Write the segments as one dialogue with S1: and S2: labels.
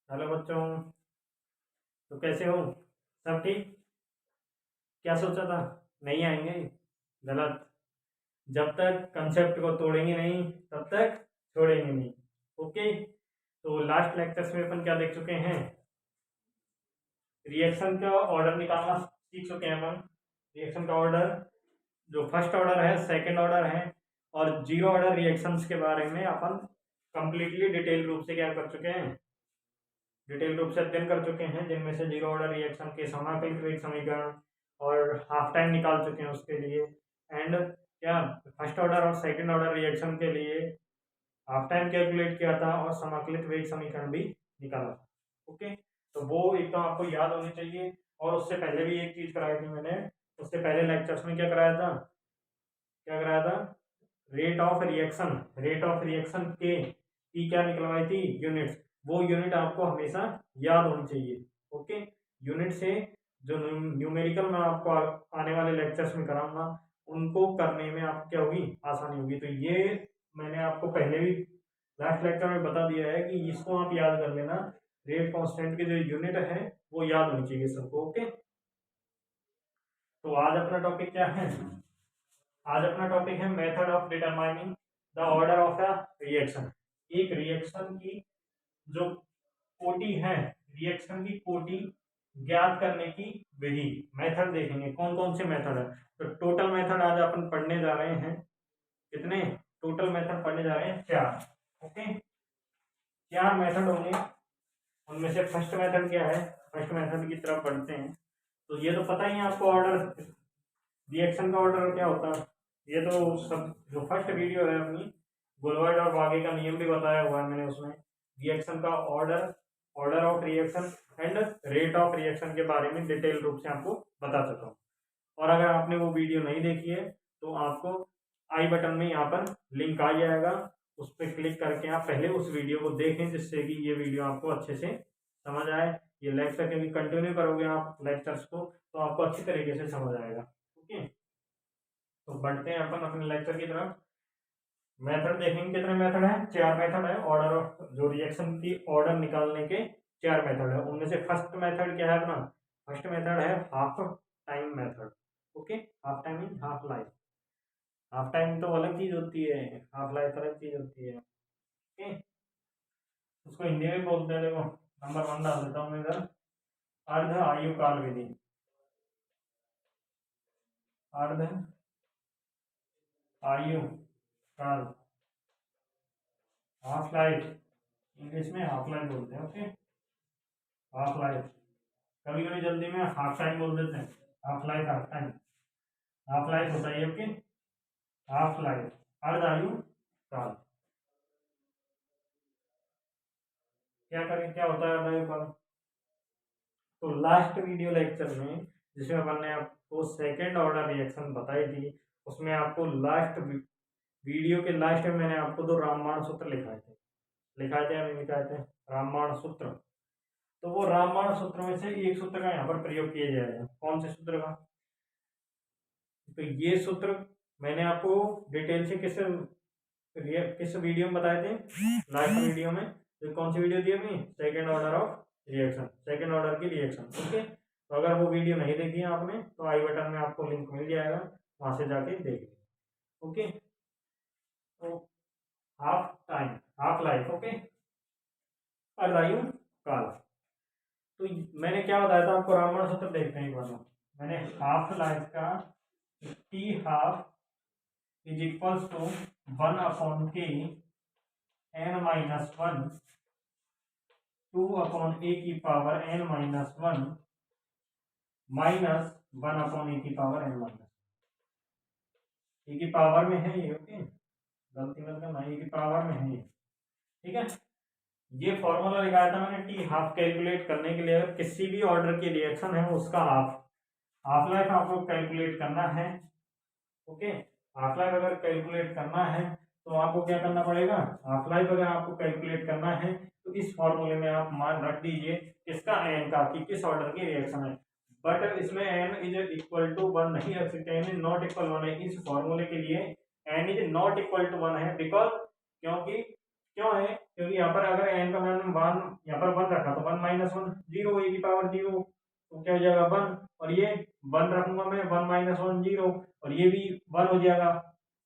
S1: Hello बच्चों। तो कैसे हो? सब ठीक? क्या सोचा था? नहीं आएंगे? गलत। जब तक कंसेप्ट को तोड़ेंगे नहीं तब तक छोड़ेंगे नहीं। ओके। तो लास्ट लेक्चर्स में अपन क्या देख चुके हैं? रिएक्शन का ऑर्डर निकालना सीख चुके हैं अपन। रिएक्शन का ऑर्डर जो फर्स्ट ऑर्डर है, सेकंड ऑर्डर है और जीरो ऑर्डर रिएक्शंस के बारे में अपन कंप्लीटली डिटेल रूप से क्या कर चुके हैं? डिटेल रूप से अध्ययन कर चुके हैं, जिनमें से जीरो ऑर्डर रिएक्शन के समाकलित वेग समीकरण और हाफ टाइम निकाल चुके हैं उसके लिए। एंड क्या फर्स्ट ऑर्डर और सेकंड ऑर्डर रिएक्शन के लिए हाफ टाइम कैलकुलेट किया था और समाकलित वेग समीकरण भी निकाला था। ओके। तो वो एकदम आपको याद होनी चाहिए। और उससे पहले भी एक चीज कराई थी मैंने। उससे पहले लेक्चर्स में क्या कराया था? क्या कराया था? रेट ऑफ रिएक्शन के की क्या निकलवाई थी? यूनिट्स। वो यूनिट आपको हमेशा याद होनी चाहिए। ओके। यूनिट से जो न्यूमेरिकल मैं आपको आने वाले लेक्चर्स में कराऊंगा उनको करने में आपको क्या होगी? आसानी होगी। तो ये मैंने आपको पहले भी लास्ट लेक्चर में बता दिया है कि इसको आप याद कर लेना। रेट कांस्टेंट की जो यूनिट है वो याद होनी चाहिए सबको। ओके। तो आज अपना टॉपिक क्या है? आज अपना टॉपिक है method of determining the order of a reaction. एक रिएक्शन की जो कोटि है, रिएक्शन की कोटि ज्ञात करने की विधि, मेथड देखेंगे कौन कौन से मेथड है। तो टोटल मेथड आज अपन पढ़ने जा रहे हैं। कितने टोटल मेथड पढ़ने जा रहे हैं? 4। ओके। 4 मेथड होंगे। उनमें से फर्स्ट मेथड क्या है? फर्स्ट मेथड की तरफ बढ़ते हैं। तो ये तो पता ही है आपको, ऑर्डर रिएक्शन का ऑर्डर क्या होता है। ये तो सब जो फर्स्ट वीडियो है अपनी, गोलवर्ड और बागे का नियम भी बताया हुआ है मैंने उसमें। रिएक्शन का order, order of reaction and rate of reaction के बारे में डिटेल रूप से आपको बता चुका हूँ। और अगर आपने वो वीडियो नहीं देखी है तो आपको आई बटन में यहाँ पर लिंक आ जाएगा, उस पर क्लिक करके आप पहले उस वीडियो को देखें, जिससे कि ये वीडियो आपको अच्छे से समझ आए। ये लेक्चर क्योंकि कंटिन्यू करोगे आप लेक्चर्स को तो आपको अच्छी तरीके से समझ आएगा। ओके। तो बढ़ते हैं अपन अपने लेक्चर की तरफ। मेथड देखेंगे, कितने मेथड है? 4 मेथड है ऑर्डर ऑफ जो रिएक्शन की ऑर्डर निकालने के। 4 मेथड है। उनमें से फर्स्ट मेथड क्या है अपना? फर्स्ट मेथड है half time method. Okay. Half time mean half life. Half time तो अलग चीज होती है, हाफ लाइफ अलग चीज होती है। ओके। उसको हिंदी में बोलते हैं, देखो नंबर 1 डाल देता हूँ मैं इधर। अर्ध आयु काल विधि। अर्ध आयु काल, हाफ लाइफ, इंग्लिश में हाफ लाइफ बोलते हैं। ओके। Half life. कभी कभी जल्दी में हाफ टाइम बोल देते हैं। Half life, half time, half life होता है। ओके। हाफ लाइफ, अर्ध आयु काल। क्या करें, क्या होता है अर्ध आयु काल? तो लास्ट वीडियो लेक्चर में जिसमें अपन ने आपको सेकेंड ऑर्डर रिएक्शन बताई थी, उसमें आपको लास्ट वीडियो के लास्ट में मैंने आपको 2 रामबाण सूत्र लिखाए थे या नहीं लिखाए थे? रामबाण सूत्र। तो वो रामबाण सूत्र में से एक सूत्र का यहाँ पर प्रयोग किया जाएगा। कौन से सूत्र का? तो ये सूत्र मैंने आपको डिटेल से किस वीडियो में बताए थे? लास्ट वीडियो में। तो कौन सी वीडियो थी अपनी? Second order of reaction, second order की रिएक्शन। ओके। तो अगर वो वीडियो नहीं देखी है आपने तो आई बटन में आपको लिंक मिल जाएगा, वहां से जाके देख लीजिए। ओके। तो half time, half life. Okay. अर्धायु काल। तो मैंने क्या बताया था आपको? रामबाण सूत्र देखते हैं एक बार। मैंने हाफ लाइफ का T half is equals to 1/k n-1 2/a की पावर n-1 माइनस 1/a की पावर n-, ए की पावर में है ये। ओके। गलती मत करना, ए की पावर में है ये। ठीक है। ये फॉर्मूला लगाया था मैंने टी हाफ कैलकुलेट करने के लिए। अगर किसी भी ऑर्डर की रिएक्शन है उसका हाफ लाइफ आपको कैलकुलेट करना है। ओके। हाफ लाइफ अगर कैलकुलेट करना है तो आपको क्या करना पड़ेगा? हाफ लाइफ अगर आपको कैलकुलेट करना है तो इस फॉर्मूले में आप मान रख दीजिए किसका? एन का, कि किस ऑर्डर की रिएक्शन है। बट इसमें एन इज इक्वल टू 1 नहीं रख सकते, एन इज नॉट इक्वल 1 है। इस फॉर्मूले के लिए N is not equal to 1 है, बिकॉज क्योंकि क्यों है? क्योंकि यहाँ पर अगर n का मान 1 यहाँ पर 1 रखा तो 1 माइनस 1 0 e की पावर 0, तो क्या हो जाएगा 1, और ये 1 रखूंगा मैं 1 माइनस 1 0, और ये भी 1 हो जाएगा।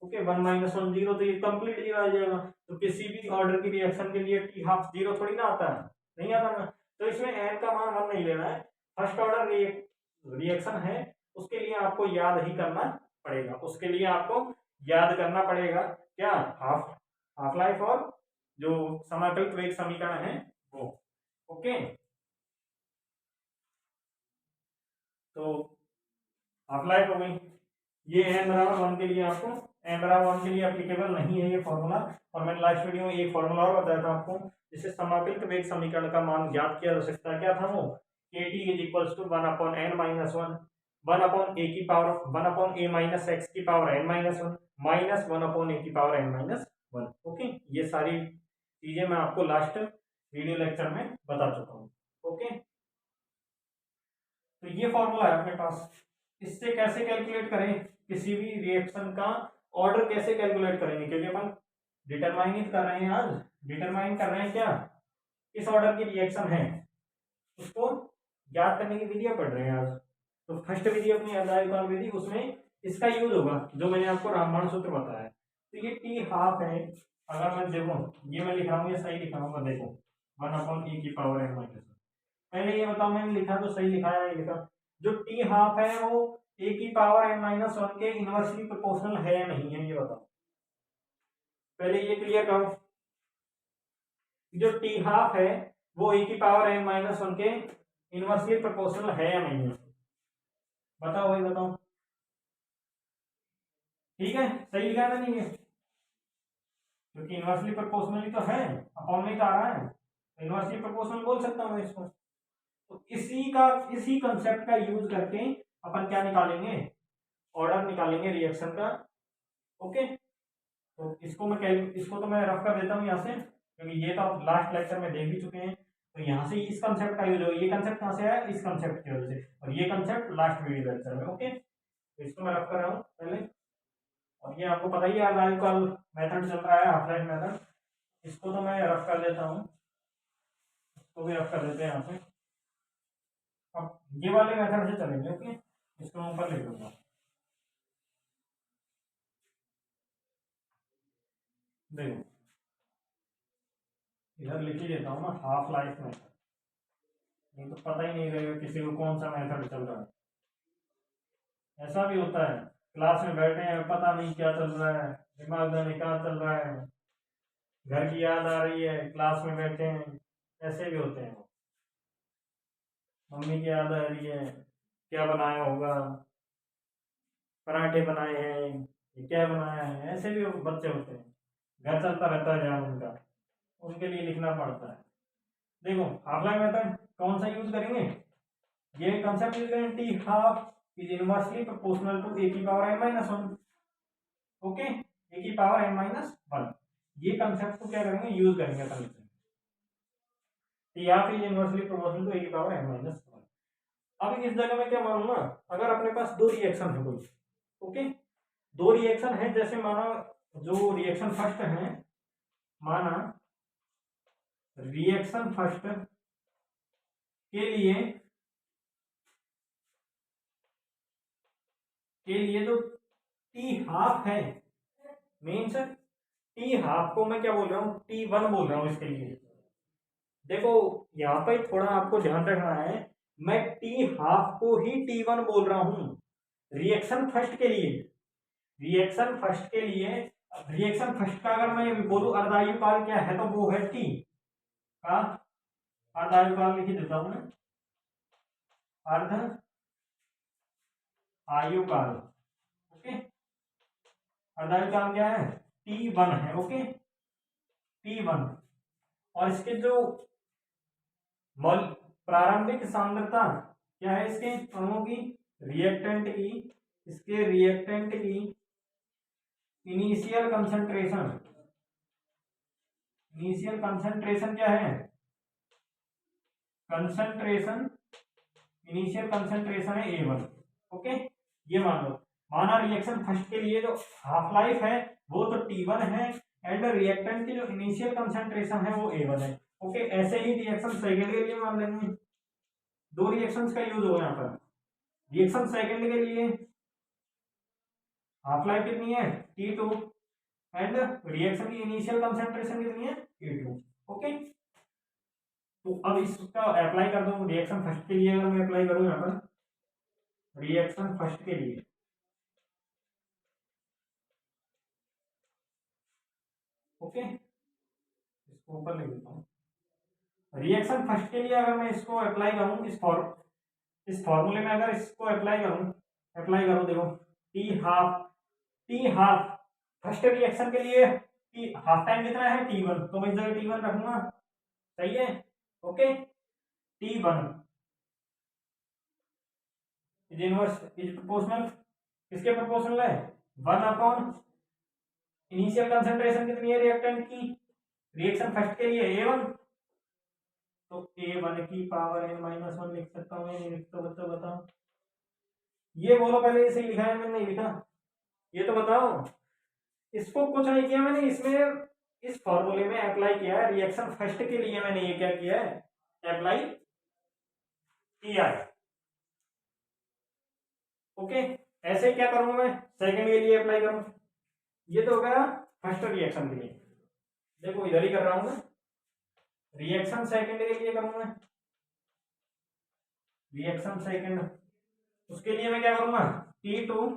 S1: ओके, 1 माइनस 1 0, तो ये कंप्लीट 0 आ जाएगा। तो किसी भी ऑर्डर की रिएक्शन के लिए टी हाफ 0 थोड़ी ना आता है, नहीं आता ना। तो इसमें n का मान 1 नहीं लेना है। फर्स्ट ऑर्डर रिएक्शन है, उसके लिए आपको याद ही करना पड़ेगा, उसके लिए आपको याद करना पड़ेगा क्या, हाफ लाइफ और जो समाकलित वेग समीकरण है वो। ओके, तो हाफ लाइफ हो गई। ये n बराबर 1 के लिए आपको, n बराबर 1 के लिए एप्लीकेबल नहीं है ये फॉर्मूला, और मैंने लास्ट वीडियो में एक फॉर्मूला और बताया था आपको, जिससे समाकलित वेग समीकरण का मान ज्ञात किया जा सकता है। क्या था वो? kt is equals to 1 upon n minus 1, 1 upon a की power 1 upon a minus x की power n minus 1 minus 1 upon a की पावर n माइनस 1। ओके, ये सारी चीजें मैं आपको लास्ट वीडियो लेक्चर में बता चुका हूँ। ओके, तो ये फॉर्मूला है अपने पास। इससे कैसे कैलकुलेट करें किसी भी रिएक्शन का ऑर्डर, कैसे कैलकुलेट करेंगे, क्योंकि अपन डिटरमाइन कर रहे हैं, आज डिटरमाइन कर रहे हैं क्या, किस ऑर्डर की रिएक्शन है, उसको ज्ञात करने की विधियां पढ़ रहे हैं आज। तो फर्स्ट विधि अपनी अर्धायुकाल विधि, उसमें इसका यूज होगा जो मैंने आपको रामबाण सूत्र बताया। तो ये टी हाफ है, अगर मैं देखो ये मैं लिख रहा हूँ, ये सही लिखा हूँ, देखो 1 अपॉन e की पावर n माइनस। पहले ये बताओ मैंने लिखा तो सही लिखा है, नहीं लिखा? जो टी हाफ है वो a की पावर n माइनस 1 के इनवर्सली प्रोपोर्शनल है या नहीं है, ये बताओ। पहले ये क्लियर करो, जो टी हाफ है वो a की पावर n माइनस 1 के इनवर्सली प्रोपोर्शनल है या नहीं है, बताओ भाई बताओ। ठीक है, सही लिखा है नहीं है? क्योंकि इनवर्सली प्रोपोर्शनल तो है, अपॉन में तो आ रहा है, इनवर्सली प्रोपोर्शनल बोल सकता हूँ मैं इसको। तो इसी कंसेप्ट का यूज करके अपन क्या निकालेंगे, ऑर्डर निकालेंगे रिएक्शन का। ओके, तो इसको तो मैं रफ कर देता हूँ यहाँ से, क्योंकि ये तो आप लास्ट लेक्चर में देख भी चुके हैं। तो यहाँ से इस कंसेप्ट का यूज हो, ये कंसेप्ट कहाँ से आया, इस कंसेप्ट की वजह से, और ये कंसेप्ट लास्ट वीडियो लेक्चर में। ओके, तो इसको मैं रफ कर रहा हूँ पहले, और ये आपको पता ही है आजकल मेथड चल रहा है, हाफ लाइफ मेथड। इसको तो मैं रफ कर देता हूँ, इसको भी रफ कर देते हैं यहाँ से। अब ये वाले मेथड से चलेंगे। ओके, इसको मैं ऊपर लिख दूंगा, देखो इधर लिख ही देता हूँ ना, हाफ लाइफ मेथड, नहीं तो पता ही नहीं रहेगा किसी को कौन सा मेथड चल रहा है। ऐसा भी होता है, क्लास में बैठे हैं, पता नहीं क्या चल रहा है, दिमाग में क्या चल रहा है, घर की याद आ रही है, क्लास में बैठे हैं, ऐसे भी होते हैं। मम्मी की याद आ रही है, क्या बनाया होगा, पराठे बनाए हैं, ये क्या बनाया है, ऐसे भी बच्चे होते हैं, घर चलता रहता है जहाँ उनका, उनके लिए लिखना पड़ता है। देखो हाफ लाइफ मेथड कौन सा यूज करेंगे, ये कंसेप्ट यूज करेंगे, T half is inversely proportional to A की power n minus 1। Okay, A की पावर n माइनस 1, ये कंसेप्ट को क्या करेंगे, यूज करेंगे अपन। T half is inversely proportional to A की पावर n माइनस 1। अब इस जगह में क्या मानूंगा, अगर अपने पास दो रिएक्शन है कोई, ओके, दो रिएक्शन है, जैसे माना जो रिएक्शन फर्स्ट है, माना रिएक्शन फर्स्ट के लिए जो टी हाफ है, मीन्स टी हाफ को मैं क्या बोल रहा हूँ, T1 बोल रहा हूँ इसके लिए। देखो यहाँ पे थोड़ा आपको ध्यान रखना है, मैं टी हाफ को ही T1 बोल रहा हूँ रिएक्शन फर्स्ट के लिए। रिएक्शन फर्स्ट के लिए, रिएक्शन फर्स्ट का अगर मैं बोलूं अर्धायुकाल क्या है, तो वो है टी का अर्धायुकाल, लिख देता हूं मैं, अर्ध आयुकाल। ओके, अर्धायुकाल क्या है, T1 है। ओके, T1, और इसके जो प्रारंभिक सांद्रता क्या है, इसके अणुओं की, रिएक्टेंट की, इसके रिएक्टेंट की इनिशियल कंसंट्रेशन, इनिशियल कंसंट्रेशन क्या है, कंसंट्रेशन, इनिशियल कंसंट्रेशन है A1। ओके, ये मान लो, माना रिएक्शन फर्स्ट के लिए जो हाफ लाइफ है वो तो T1 है, एंड रिएक्टेंट की जो इनिशियल कंसंट्रेशन है वो A1 है। ओके, ऐसे ही रिएक्शन सेकंड के लिए मान लेंगे, दो रिएक्शंस का यूज होगा यहाँ पर। रिएक्शन सेकंड के लिए हाफ लाइफ कितनी है T2 एंड रिएक्शन की इनिशियल कंसंट्रेशन कितनी है T2। ओके, तो अब इसका अप्लाई कर दूं रिएक्शन फर्स्ट के लिए। अगर मैं अप्लाई करूं यहाँ पर रिएक्शन फर्स्ट के लिए, ओके, इसको ऊपर लिख देता हूँ। रिएक्शन फर्स्ट के लिए अगर मैं इसको अप्लाई करूं, इस फॉर्मूले में अगर इसको अप्लाई करूं, देखो टी हाफ फर्स्ट रिएक्शन के लिए टी हाफ टाइम कितना है T1, तो मैं इस जगह T1 रखूंगा, सही है। Okay, T1 is inverse is proportional, किसके प्रोपोर्शनल है 1 अपॉन इनिशियल कंसंट्रेशन कितनी है रिएक्टेंट की, रिएक्शन फर्स्ट के लिए A1, तो A1 की पावर n-1 लिख सकता हूँ, नहीं लिख तो बच्चों बताओ, ये बोलो पहले इसे लिखा है मैंने नहीं लिखा, ये तो बताओ। इसको कुछ नहीं किया मैंने, इसमें इस फॉर्मूले में अप्लाई किया है, रिएक्शन फर्स्ट के लिए मैंने ये क्या किया है अप्लाई किया है। ओके, ऐसे क्या करूंगा मैं सेकंड के लिए अप्लाई करूं, ये तो हो गया फर्स्ट रिएक्शन के लिए, देखो इधर ही कर रहा हूं मैं, रिएक्शन सेकंड के लिए करूंगा, रिएक्शन सेकंड उसके लिए मैं क्या करूंगा T2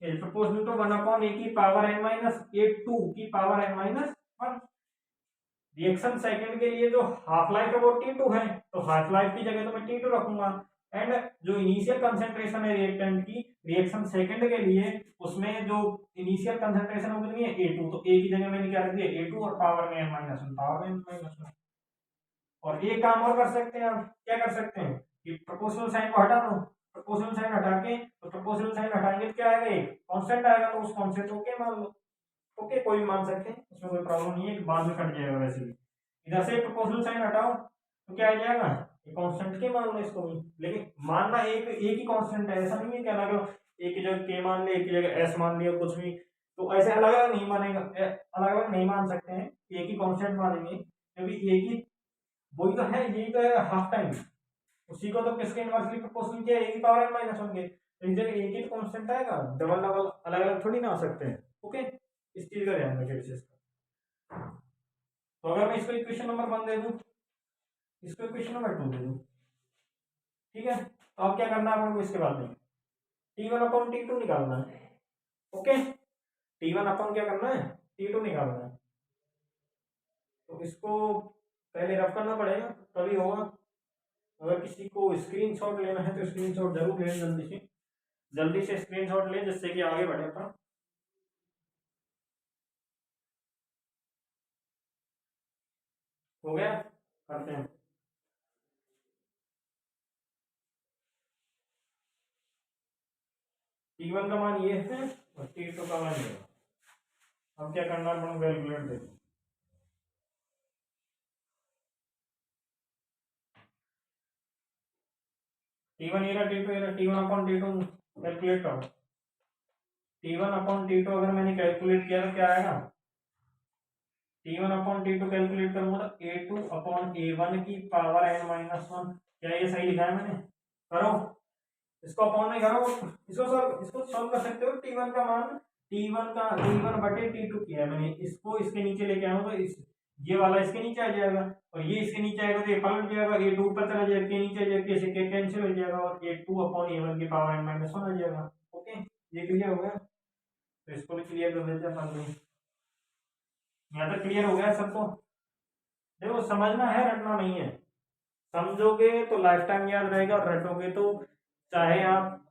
S1: is proportional to 1 upon A की पावर n-2 की पावर n-1। रिएक्शन सेकंड के लिए जो हाफ लाइफ है वो T2 है, तो हाफ लाइफ की जगह तो मैं T2 रखूंगा, एंड जो इनिशियल कंसंट्रेशन है रिएक्टेंट की रिएक्शन सेकंड के लिए, उसमें जो इनिशियल कंसंट्रेशन है वो कितनी है A2, तो A की जगह मैंने क्या रख दिया A2 और पावर में n-1, पावर में n-1। और एक काम और कर सकते हैं, आप क्या कर सकते हैं कि प्रोपोर्शनल साइन को हटा दो, प्रोपोर्शनल साइन हटा के, तो प्रोपोर्शनल साइन हटाएंगे तो क्या आएगा एक कांस्टेंट आएगा, तो उस कांस्टेंट को क्या मान लो। ओके, कोई भी मान सकते हैं, उसमें कोई प्रॉब्लम नहीं है, बाद में कट जाएगा वैसे भी। इधर से प्रोपोर्शनल साइन हटाओ तो क्या आ जाएगा ये कांस्टेंट के मान लो इसको भी, लेकिन मानना एक ही कांस्टेंट है, ऐसा नहीं है कि अलग अलग एक की जगह के मान ले, एक की जगह एस मान लिया कुछ भी, तो ऐसे अलग अलग नहीं मानेगा, अलग अलग नहीं मान सकते हैं, एक ही कांस्टेंट मानेंगे, क्योंकि एक ही वही तो है, यही तो है हाफ टाइम, उसी को तो किसके इनवर्सली प्रोपोर्शनल किया एक ही पावर n-1 के, तो इस जगह एक ही तो कांस्टेंट आएगा, डबल डबल अलग अलग थोड़ी ना आ सकते हैं। ओके, इस चीज का ध्यान रखिए विशेष। तो अगर मैं इसको इक्वेशन नंबर 1 दे दूं, इसको इक्वेशन नंबर 2 दे दूं, ठीक है, तो अब क्या करना है आपको इसके बाद में T1 अपॉन T2 निकालना है। ओके, T1 अपॉन क्या करना है T2 निकालना है, तो इसको पहले रफ करना पड़ेगा तभी होगा। अगर किसी को स्क्रीनशॉट लेना है तो स्क्रीनशॉट जरूर लें, जल्दी से स्क्रीनशॉट लें जिससे कि आगे बढ़े अपना। हो गया, करते हैं। T1 का मान ये है और T2 का मान ये है। अब क्या करना है, कैलकुलेट देखो, T1 ये रहा, T2 ये रहा, T1 अपॉन T2 कैलकुलेट करो। T1 अपॉन T2 अगर मैंने कैलकुलेट किया तो क्या आएगा, T1 अपॉन T2 कैलकुलेट करूंगा तो A2 अपॉन A1 की पावर n-1। क्या ये सही लिखा है मैंने, करो इसको अपॉन में करो, इसको सॉल्व कर सकते हो। T1 बटे T2 किया है मैंने, इसको इसके नीचे लेके आऊंगा तो इस ये वाला इसके नीचे आ जाएगा, और ये इसके नीचे आएगा तो ये पलट जाएगा, A2 ऊपर चला जाएगा, के नीचे जाएगा, इसे के कैंसिल हो जाएगा, और A2 अपॉन A1 की पावर n-1 आ जाएगा। ओके, ये क्लियर हो गया, तो इसको भी क्लियर कर देते हैं। यहाँ तक क्लियर हो गया सबको। देखो समझना है, रटना नहीं है, समझोगे तो लाइफ टाइम याद रहेगा, और रटोगे तो चाहे आप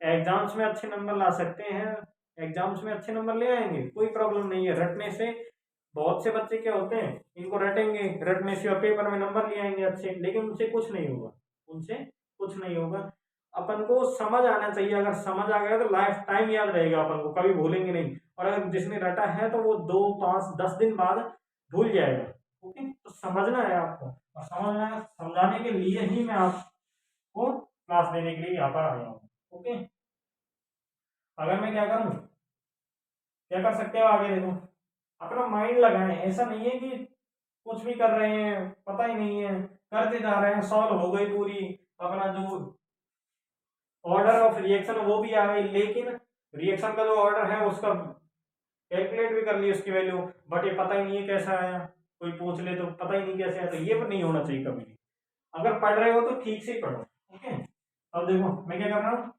S1: एग्जाम्स में अच्छे नंबर ला सकते हैं, एग्जाम्स में अच्छे नंबर ले आएंगे, कोई प्रॉब्लम नहीं है। रटने से बहुत से बच्चे क्या होते हैं, इनको रटेंगे, रटने से और पेपर में नंबर ले आएंगे अच्छे, लेकिन उनसे कुछ नहीं होगा, उनसे कुछ नहीं होगा। अपन को समझ आना चाहिए, अगर समझ आ गया तो लाइफ टाइम याद रहेगा, अपन को कभी भूलेंगे नहीं। और अगर जिसने रटा है तो वो 2 5 10 दिन बाद भूल जाएगा। ओके, तो समझना है आपको, और समझाने के लिए ही मैं आपको क्लास देने के लिए यहाँ पर आया हूँ। ओके, अगर मैं क्या करूँ, क्या कर सकते हो आगे देखो, अपना माइंड लगाएं, ऐसा नहीं है कि कुछ भी कर रहे हैं पता ही नहीं है, करते जा रहे हैं, सॉल्व हो गई पूरी, अपना जो ऑर्डर ऑफ रिएक्शन वो भी आ गई, लेकिन रिएक्शन का जो ऑर्डर है उसका कैलकुलेट भी कर ली उसकी वैल्यू, बट ये पता ही नहीं है कैसा आया, कोई पूछ ले तो पता ही नहीं कैसे आया, तो ये नहीं होना चाहिए कभी भी। अगर पढ़ रहे हो तो ठीक से ही पढ़ो। ओके, अब देखो मैं क्या कर रहा हूँ,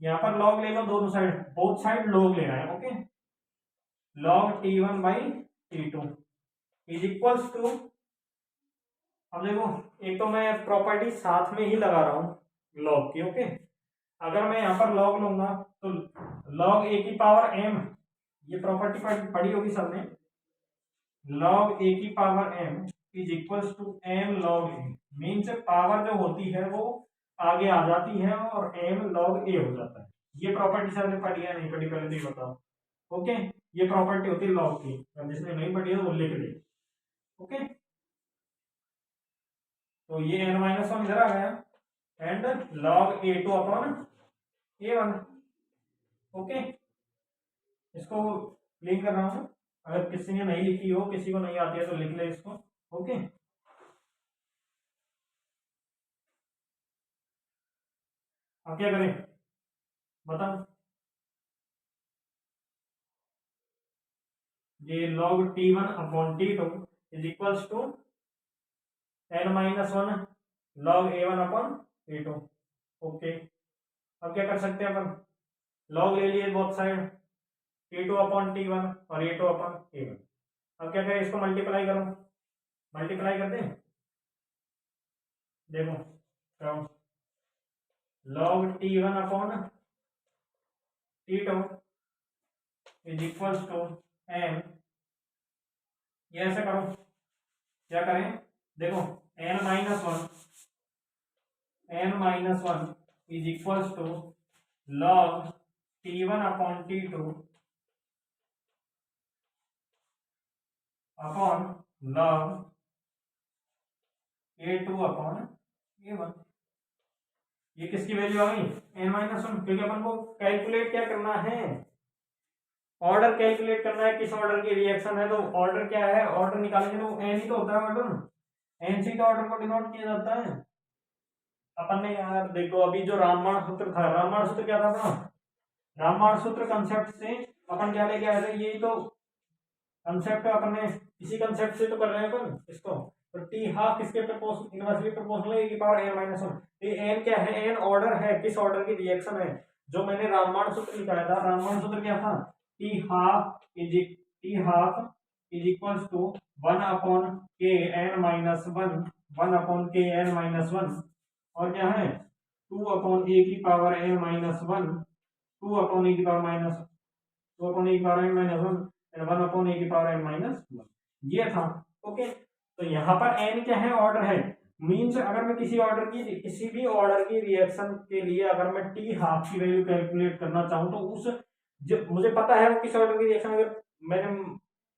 S1: यहाँ पर लॉग ले लो दोनों साइड, बोथ साइड लॉग लेना है। Okay, log t1 by t2 is equals to, अब देखो एक तो मैं प्रॉपर्टी साथ में ही लगा रहा हूँ लॉग की। ओके, अगर मैं यहाँ पर लॉग लूंगा तो log a की पावर m, ये प्रॉपर्टी पढ़ी होगी सबने, log a की power m is equals to m log a, means power जो होती है वो आगे आ जाती है और m log a हो जाता है। ये प्रॉपर्टी सबने पढ़ी है नहीं पढ़ी, पहले तो ये बताओ। ओके, ये प्रॉपर्टी होती है लॉग की, जिसने नहीं पढ़ी है वो लिख ले। ओके, तो ये n-1 इधर आ गया and log a2 upon a1। Okay, इसको लिंक कर रहा हूँ, अगर किसी ने नहीं लिखी हो, किसी को नहीं आती है तो लिख ले इसको। ओके, अब क्या करें बताओ, ये log t1 upon t2 is equals to n-1 log a1 upon a2। Okay, अब क्या कर सकते हैं अपन, log ले लिए both side, t2 upon t1 और a2 अपॉन a1। अब क्या करें, इसको मल्टीप्लाई करो, मल्टीप्लाई करते हैं, देखो करो, log t1 upon t2 is equals to n, ये ऐसे करो, क्या करें देखो, n-1 is equals to log t1 upon t2 upon log a2 upon a1। ये किसकी वैल्यू आ गई, n-1, क्योंकि अपन को कैलकुलेट क्या करना है, ऑर्डर कैलकुलेट करना है, किस ऑर्डर की रिएक्शन है, तो ऑर्डर क्या है, ऑर्डर निकालेंगे तो एन ही तो होता है ऑर्डर, एन से तो ऑर्डर को डिनोट किया जाता है। अपन ने यार देखो अभी जो रामबाण सूत्र था, रामबाण सूत्र क्या था अपना, रामबाण सूत्र कंसेप्ट से अपन क्या लेके आए थे, यही तो कंसेप्ट अपन ने, इसी कंसेप्ट से तो कर रहे हैं अपन इसको, तो टी हाफ किसके प्रपोर्शनल, इनवर्सली प्रपोर्शनल है की पावर n-1। ये n क्या है, n ऑर्डर है, किस ऑर्डर की रिएक्शन है, जो मैंने रामबाण सूत्र निकाला था, रामबाण सूत्र क्या था, T half is equals to 1 upon K n-1, 1 upon K n-1, और क्या है 2 अपॉन ए की पावर n-1, 2 अपॉन ए की पावर माइनस 2 अपॉन ए की power n-1 and 1 upon A की पावर n-1, ये था। ओके, तो यहाँ पर n क्या है, ऑर्डर है, मीन्स अगर मैं किसी भी ऑर्डर की रिएक्शन के लिए अगर मैं टी हाफ की वैल्यू कैलकुलेट करना चाहूँ तो उस, जब मुझे पता है वो किस ऑर्डर की रिएक्शन, अगर मैंने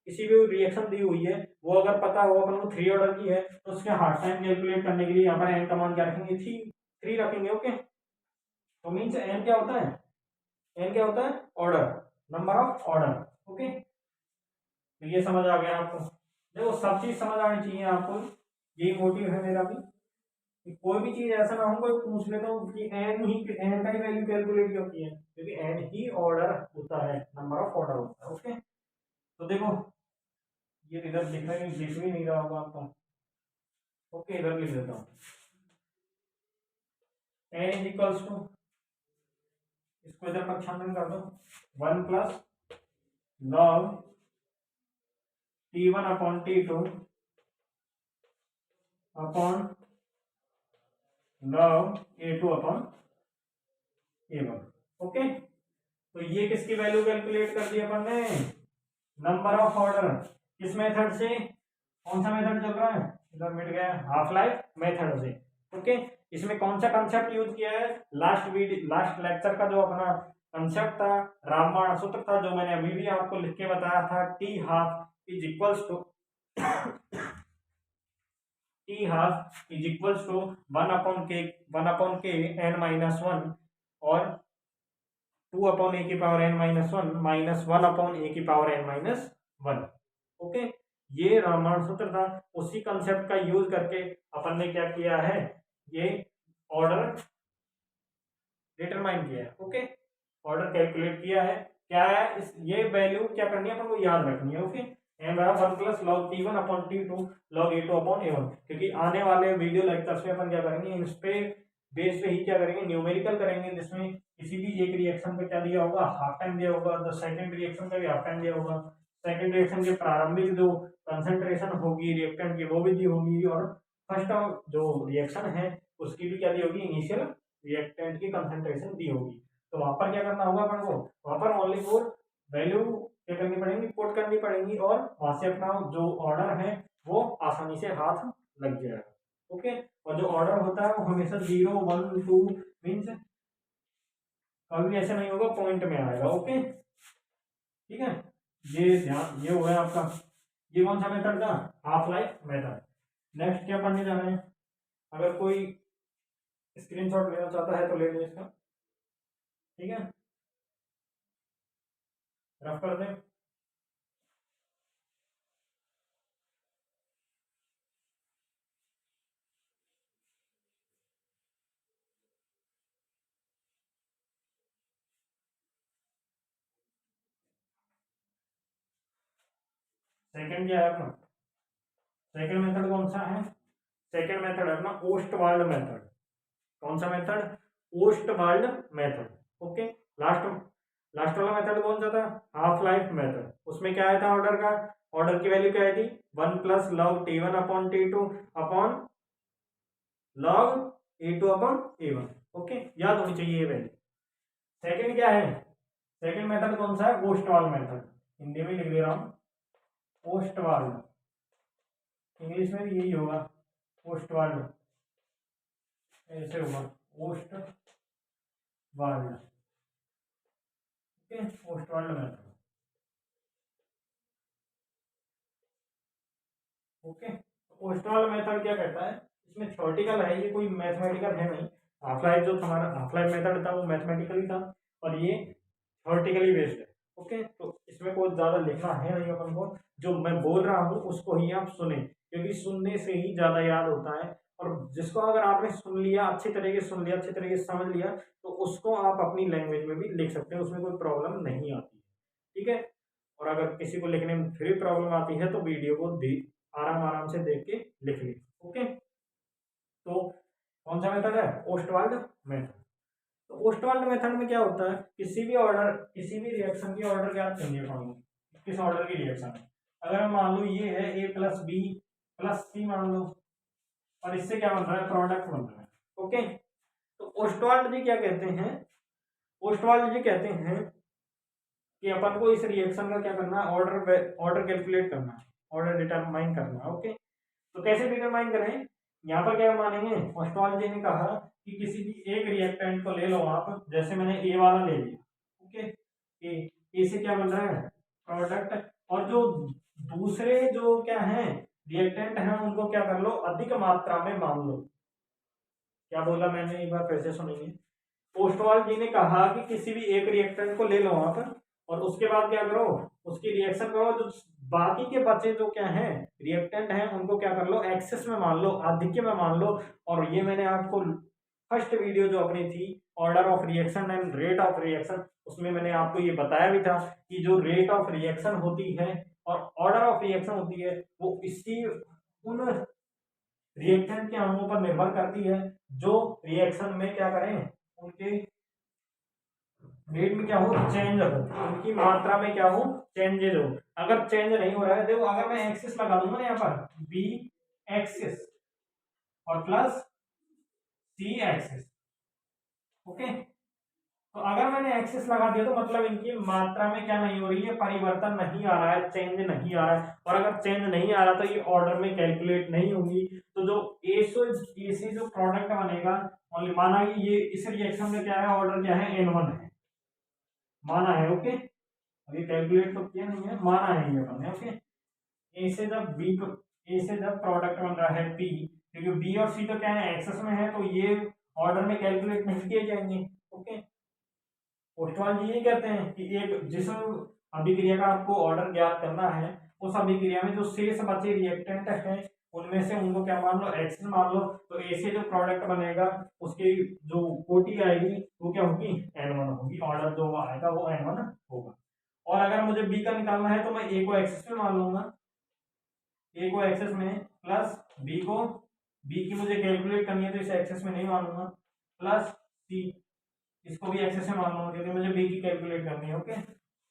S1: किसी भी रिएक्शन दी हुई है वो अगर पता हो अपन को 3 ऑर्डर की है तो उसके हाफ टाइम कैलकुलेट करने के लिए यहाँ पर n का मान क्या रखेंगे, 3 रखेंगे। ओके, तो मीन्स n क्या होता है, n क्या होता है, order, number of order. Okay, तो ये समझ आ गया आपको, देखो सब चीज समझ आनी चाहिए आपको, यही मोटिव है मेरा भी, कि कोई भी चीज ऐसा ना हो कोई पूछ ले तो कि एन का ही वैल्यू कैलकुलेट क्यों की है, क्योंकि एन ही ऑर्डर होता है, नंबर ऑफ ऑर्डर होता है। ओके, तो देखो ये इधर दिख भी नहीं रहा होगा आपको। ओके, इधर लिख देता हूँ, एन इज इक्वल्स टू, इसको इधर पक्षांतरण कर दो, 1 plus log t1 upon t2 upon log a2 upon a1। Okay, तो ये किसकी वैल्यू कैलकुलेट कर दी अपन ने, नंबर ऑफ ऑर्डर, किस मेथड से, कौन सा मेथड चल रहा है, इधर मिट गया, हाफ लाइफ मेथड से। ओके, इसमें कौन सा कंसेप्ट यूज किया है, लास्ट लेक्चर का जो अपना कंसेप्ट था, रामबाण सूत्र था, जो मैंने अभी भी आपको लिख के बताया था, T half is equals to one upon K n-1 और 2 अपॉन ए की power n-1 minus 1 upon A की पावर n-1। ओके, ये रामायण सूत्र था। उसी कंसेप्ट का यूज करके अपन ने क्या किया है, ये ऑर्डर डिटरमाइन किया है। ओके, ऑर्डर कैलकुलेट किया है। क्या है इस, ये वैल्यू क्या करनी है अपन को, याद रखनी है। ओके, एम रहा 1 plus log T one upon T two log A two upon A one, क्योंकि आने वाले वीडियो लेक्चर्स में अपन क्या करेंगे, इस पे बेस पे ही क्या करेंगे, न्यूमेरिकल करेंगे, जिसमें किसी भी एक रिएक्शन पे क्या दिया होगा, हाफ टाइम दिया होगा, तो सेकंड रिएक्शन का भी हाफ टाइम दिया होगा, सेकंड रिएक्शन के प्रारंभिक जो कंसंट्रेशन होगी रिएक्टेंट की वो भी दी होगी, और फर्स्ट जो रिएक्शन है उसकी भी क्या दी होगी, इनिशियल रिएक्टेंट की कंसंट्रेशन दी होगी। तो वहां पर क्या करना होगा अपन को, वहां पर ओनली फॉर वैल्यू क्या करनी पड़ेगी, पुट करनी पड़ेगी, और वहां से अपना जो ऑर्डर है वो आसानी से हाथ लग जाएगा। ओके, और जो ऑर्डर होता है वो हमेशा 0 1 2 मीन्स कभी ऐसा नहीं होगा, पॉइंट में आएगा। ओके, ठीक है, ये ध्यान, ये हुआ है आपका। ये कौन सा मेथड था, हाफ लाइफ मेथड। नेक्स्ट क्या पढ़ने जा रहे हैं, अगर कोई स्क्रीनशॉट लेना चाहता है तो ले ले इसका, ठीक है, रफ कर दें। सेकंड क्या है अपना, सेकंड मेथड कौन सा है, सेकंड मेथड है अपना ओस्टवाल्ड मेथड। कौन सा method, Ostwald method. Okay, last last वाला मेथड कौन सा था, हाफ लाइफ मेथड। उसमें क्या आया था ऑर्डर का, ऑर्डर की वैल्यू क्या आई थी, 1 plus log T one upon T two upon log A two upon A one. Okay, याद होनी चाहिए ये वैल्यू। सेकंड क्या है, सेकंड मेथड कौन सा है, ओस्टवाल्ड मेथड। हिंदी में लिख दे रहा हूं, ओस्टवाल्ड, इंग्लिश में भी यही होगा, ओस्टवाल्ड, ऐसे होगा, Ostwald. Okay, Ostwald method. Okay, Ostwald method क्या कहता है, इसमें थ्योरेटिकल है, ये कोई मैथमेटिकल है नहीं। हाफ लाइफ जो हमारा हाफ लाइफ मेथड था वो मैथमेटिकली था, और ये थ्योरेटिकली बेस्ड है। ओके, तो इसमें कोई ज्यादा लिखना है नहीं अपन को, जो मैं बोल रहा हूँ उसको ही आप सुने, क्योंकि सुनने से ही ज्यादा याद होता है। और जिसको अगर आपने सुन लिया, अच्छी तरीके से सुन लिया, अच्छी तरीके से समझ लिया, तो उसको आप अपनी लैंग्वेज में भी लिख सकते हैं, उसमें कोई प्रॉब्लम नहीं आती है। ठीक है, और अगर किसी को लिखने में फिर प्रॉब्लम आती है तो वीडियो को आराम आराम से देख के लिख ली। ओके, तो कौन सा मेथड है, ओस्टवाल्ड मेथड। तो ओस्टवाल्ड मेथड में क्या होता है, किसी भी ऑर्डर, किसी भी रिएक्शन की ऑर्डर ज्ञात करनी है हम, किस ऑर्डर की रिएक्शन है। अगर हम मान लो ये है ए प्लस बी प्लस सी मान लो, और इससे क्या बन रहा है, प्रोडक्ट बन रहा है। ओके, तो ओस्टवाल्ड जी क्या कहते हैं, ओस्टवाल्ड जी कहते हैं कि अपन को इस रिएक्शन का क्या करना है, ऑर्डर ऑर्डर कैलकुलेट करना है, ऑर्डर डिटरमाइन करना है। ओके, तो कैसे डिटरमाइन करें, यहाँ पर क्या मानेंगे, ओस्टवाल्ड जी ने कहा कि किसी भी एक रिएक्टेंट को ले लो आप, जैसे मैंने ए वाला ले लिया। ओके, ए से क्या बन रहा है, प्रोडक्ट, और जो दूसरे जो क्या है रिएक्टेंट हैं उनको क्या कर लो, अधिक मात्रा में मान लो। क्या बोला मैंने, एक बार फिर से सुनेंगे। ओस्टवाल्ड जी ने कहा कि किसी भी एक रिएक्टेंट को ले लो आप, और उसके बाद क्या करो, उसकी रिएक्शन करो, जो बाकी के बचे जो क्या है रिएक्टेंट हैं उनको क्या कर लो, एक्सेस में मान लो, आधिक्य में मान लो। और ये मैंने आपको फर्स्ट वीडियो जो अपनी थी, order of reaction and rate of reaction, उसमें मैंने आपको ये बताया भी था कि जो रेट ऑफ रिएक्शन होती है और ऑर्डर ऑफ रिएक्शन होती है वो इसी उन रिएक्टेंट के अणुओं पर निर्भर करती है जो रिएक्शन में क्या करें, उनके रेट में क्या हो, चेंज हो, उनकी मात्रा में क्या हो, चेंजेज हो। अगर चेंज नहीं हो रहा है, देखो अगर मैं एक्सिस लगा दूंगा ना यहाँ पर बी एक्सिस और प्लस सी एक्सिस। ओके, तो अगर मैंने एक्सिस लगा दिया तो मतलब इनकी मात्रा में क्या नहीं हो रही है, परिवर्तन नहीं आ रहा है, चेंज नहीं आ रहा है। और अगर चेंज नहीं आ रहा तो ये ऑर्डर में कैलकुलेट नहीं होंगी। तो जो ए से जो प्रोडक्ट बनेगा, और माना कि ये इस रिएक्शन में क्या है, ऑर्डर क्या है, N1 है, माना है। ओके, अभी कैलकुलेट तो किया नहीं है, माना है ये अपन ने। ओके, ए से जब बी, ए से जब प्रोडक्ट बन रहा है पी, क्योंकि बी और सी तो क्या है एक्सेस में है, तो ये ऑर्डर में कैलकुलेट नहीं किए जाएंगे। ओके, ओस्टवाल्ड जी ये कहते हैं कि एक जिस अभिक्रिया का आपको ऑर्डर ज्ञात करना है उस अभिक्रिया में जो शेष बचे रिएक्टेंट है उनमें से उनको क्या मान लो, एक्स मान लो। तो ए से जो प्रोडक्ट बनेगा उसकी जो कोटी आएगी वो क्या होगी, n1 होगी। ऑर्डर जो आएगा वो n1 होगा। और अगर मुझे बी का निकालना है तो मैं ए को एक्सेस में मान लूंगा, ए को एक्सेस में प्लस बी को, बी की मुझे कैलकुलेट करनी है तो इसे एक्सेस में नहीं मानूंगा, प्लस सी इसको भी एक्सेस में मान लूंगा क्योंकि मुझे बी की कैलकुलेट करनी है। ओके,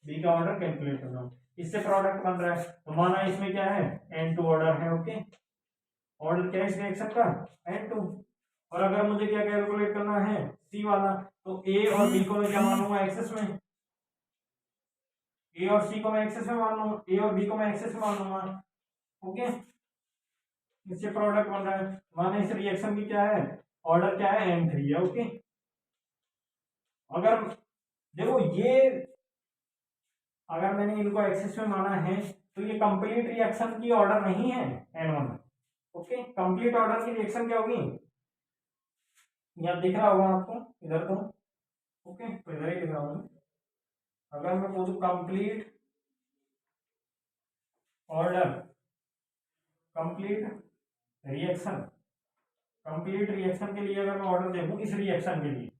S1: बी का ऑर्डर कैलकुलेट करना है, इससे प्रोडक्ट बन रहा है तो माना इसमें क्या है, n2 ऑर्डर है। ओके, ऑर्डर क्या है इस रिएक्शन का, n2। और अगर मुझे क्या कैलकुलेट करना है, सी वाला, तो ए और बी को मैं क्या मानूंगा, एक्सेस में। ए और सी को मैं एक्सेस में मान लूंगा, ए और बी को मैं एक्सेस में मान लूंगा। ओके, इससे प्रोडक्ट बन रहा है, माने इस रिएक्शन की क्या है, ऑर्डर क्या है, n3 है। ओके, अगर देखो ये, अगर मैंने इनको एक्सेस में माना है तो ये कंप्लीट रिएक्शन की ऑर्डर नहीं है n1। ओके, कंप्लीट ऑर्डर की रिएक्शन क्या होगी, यहाँ दिख रहा होगा आपको इधर तो। ओके, तो इधर ही दिख रहा हूँ। अगर मैं बोलूँ complete order, complete reaction, complete reaction के लिए अगर मैं ऑर्डर देखूं इस रिएक्शन के लिए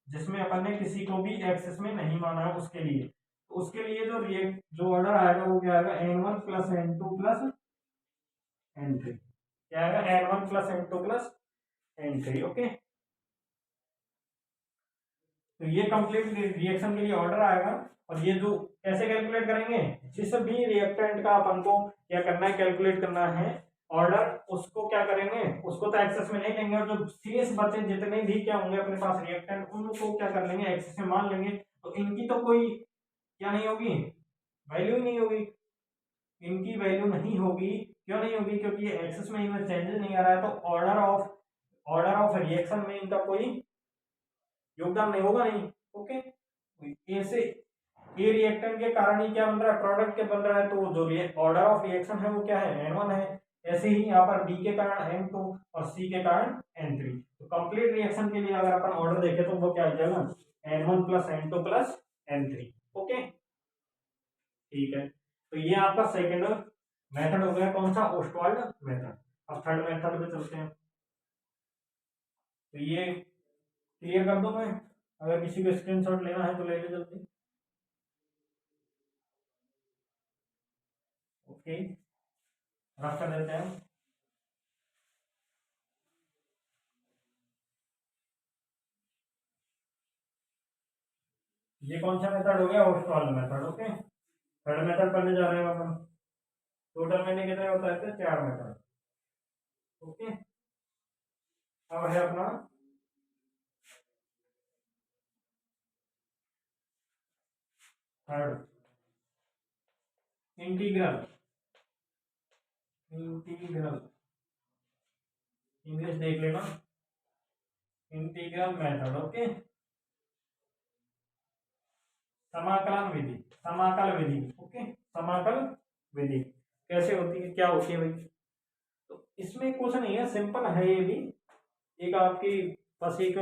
S1: जिसमें अपन ने किसी को भी एक्सेस में नहीं माना है उसके लिए, तो उसके लिए जो ऑर्डर आएगा वो क्या आएगा, n1 plus n2 plus n3। क्या आएगा, n1 plus n2 plus n3। Okay, तो ये कंप्लीट रिएक्शन के लिए ऑर्डर आएगा। और ये जो कैसे कैलकुलेट करेंगे, जिस भी रिएक्टेंट का अपन को क्या करना है, कैलकुलेट करना है ऑर्डर, उसको क्या करेंगे, उसको तो एक्सेस में नहीं लेंगे और जो शेष बचे जितने भी क्या होंगे अपने पास रिएक्टेंट उनको क्या कर लेंगे, एक्सेस में मान लेंगे। तो इनकी तो कोई क्या नहीं होगी, वैल्यू ही नहीं होगी, इनकी वैल्यू नहीं होगी। क्यों नहीं होगी, क्योंकि ये एक्सेस में इनमें चेंजेस नहीं आ रहा है, तो ऑर्डर ऑफ रिएक्शन में इनका कोई योगदान नहीं होगा नहीं। ओके, ऐसे ये रिएक्टेंट के कारण ही क्या बन रहा है, प्रोडक्ट के बन रहा है, तो जो ऑर्डर ऑफ रिएक्शन है वो क्या है, n1 है। ऐसे ही यहाँ पर बी के कारण n2 और सी के कारण n3। तो कंप्लीट रिएक्शन के लिए अगर अपन ऑर्डर देखें तो वो क्या आ जाएगा, n1 plus n2 plus n3। Okay, ठीक है, तो ये आपका सेकेंड मेथड हो गया, कौन सा, ओस्टवाल्ड मेथड। अब थर्ड मेथड पे चलते हैं। तो ये क्लियर कर दूं मैं, अगर किसी को स्क्रीनशॉट लेना है तो ले ले जल्दी। ओके, रफ कर देते हैं। ये कौन सा मेथड हो गया, Ostwald method. Okay, third method पढ़ने जा रहे हैं अपन। टोटल मैंने कितने बताए थे, 4 मेथड। ओके, अब है अपना थर्ड, इंटीग्रल। इंटीग्रल इंग्लिश देख लेना, इंटीग्रल मेथड। ओके, समाकलन विधि, समाकल विधि। ओके, समाकल विधि कैसे होती है, क्या होती है भाई, तो इसमें कुछ नहीं है, सिंपल है ये भी। एक आपकी बस एक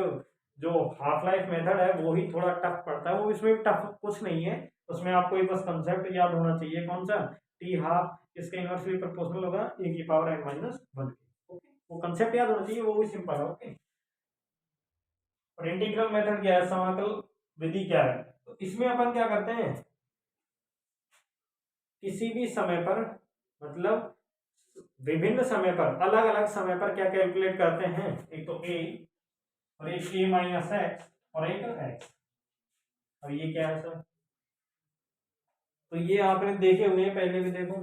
S1: जो हाफ लाइफ मेथड है वो ही थोड़ा टफ पड़ता है, वो इसमें टफ कुछ नहीं है। उसमें आपको ये बस कंसेप्ट याद होना चाहिए, कौन सा, टी हाफ इसका इनवर्सली प्रोपोर्शनल होगा ए की पावर n-1। ओके, वो कंसेप्ट याद होना चाहिए, वो भी सिंपल है। ओके, और इंटीग्रल मेथड क्या है, समाकल विधि क्या है, तो इसमें अपन क्या करते हैं, किसी भी समय पर, मतलब विभिन्न समय पर, अलग अलग समय पर क्या कैलकुलेट करते हैं, एक तो ए और एक ए माइनस एक्स और एक एक्स। अब ये क्या है सर, तो ये आपने देखे हुए हैं पहले भी, देखो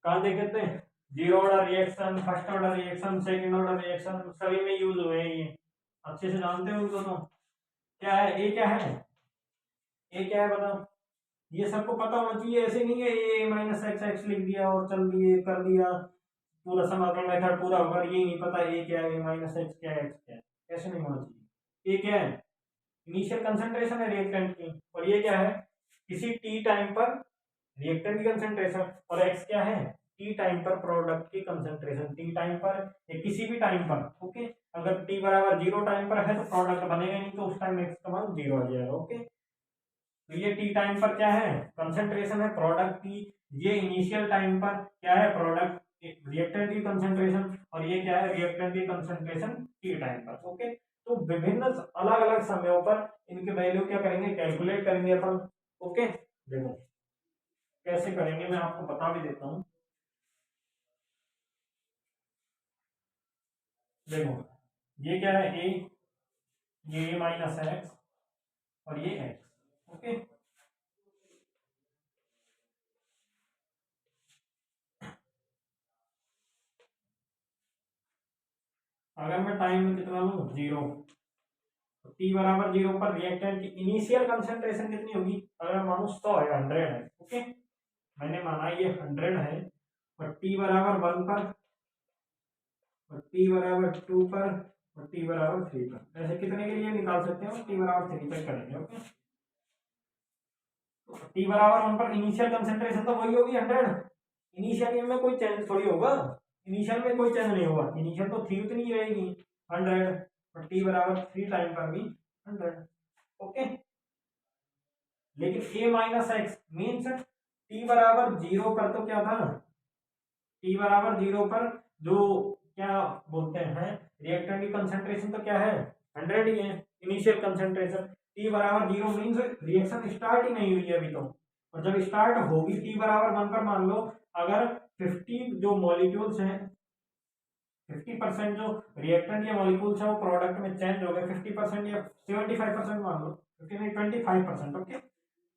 S1: कहाँ देखे थे, zero order reaction, first order reaction, second order reaction, सभी में यूज हुए हैं ये, अच्छे से जानते हो उनको। तो क्या है, ए क्या है, ए क्या है बताओ, ये सबको पता होना चाहिए, ऐसे नहीं है ए माइनस एक्स एक्स लिख दिया और चल दिए कर दिया, पूरा समाकलन मेथड पूरा होगा, ये नहीं पता ए क्या है, ए माइनस एक्स क्या है, एक्स क्या है, ऐसे नहीं होना चाहिए। ए क्या है, इनिशियल कंसंट्रेशन है रिएक्टेंट की, और ये क्या है, किसी टी टाइम पर रिएक्टेंट की कंसंट्रेशन, और एक्स क्या है, टी टाइम पर प्रोडक्ट की कंसंट्रेशन, टी टाइम पर या किसी भी टाइम पर। ओके, अगर टी बराबर 0 टाइम पर है तो प्रोडक्ट बनेगा नहीं, तो उस टाइम एक्स का मान 0 आ जाएगा। ओके, तो ये टी टाइम पर क्या है, कंसंट्रेशन है प्रोडक्ट की, ये इनिशियल टाइम पर क्या है, प्रोडक्ट रिएक्टेंट की कंसंट्रेशन, और ये क्या है, रिएक्टेंट की कंसंट्रेशन टी टाइम पर। ओके, तो विभिन्न अलग अलग समयों पर इनके वैल्यू क्या करेंगे, कैलकुलेट करेंगे अपन। ओके, देखो कैसे करेंगे मैं आपको बता भी देता हूँ। देखो ये क्या है, ये माइनस एक्स और ये एक्स। ओके, अगर मैं टाइम में कितना लूँ, 0, तो टी बराबर 0 पर रिएक्टेंट की इनिशियल कंसंट्रेशन कितनी होगी, अगर मानो 100 है, 100 है। ओके, मैंने माना ये 100 है, और टी बराबर 1 पर, और टी बराबर 2 पर, और टी बराबर 3 पर, ऐसे कितने के लिए निकाल सकते हो, टी बराबर 3 पर करेंगे। ओके, तो टी बराबर 1 पर इनिशियल कंसंट्रेशन तो वही होगी 100, इनिशियल में कोई चेंज थोड़ी होगा, इनिशियल में कोई चेंज नहीं होगा, इनिशियल तो थी उतनी ही रहेगी 100, और टी बराबर 3 टाइम पर भी 100। ओके, लेकिन a minus x means T बराबर 0 पर तो क्या था, टी बराबर 0 पर जो क्या बोलते हैं, रिएक्टेंट की कंसंट्रेशन तो क्या है, 100 ही है इनिशियल कंसंट्रेशन। टी बराबर 0 मीन्स रिएक्शन स्टार्ट ही नहीं हुई है अभी तो, और जब स्टार्ट होगी टी बराबर 1 पर, मान लो अगर 50 जो मॉलिक्यूल्स हैं, 50% जो रिएक्टेंट या मॉलिक्यूल्स है वो प्रोडक्ट में चेंज हो गए, 50% या 75% मान लो, 50 नहीं 25%। ओके,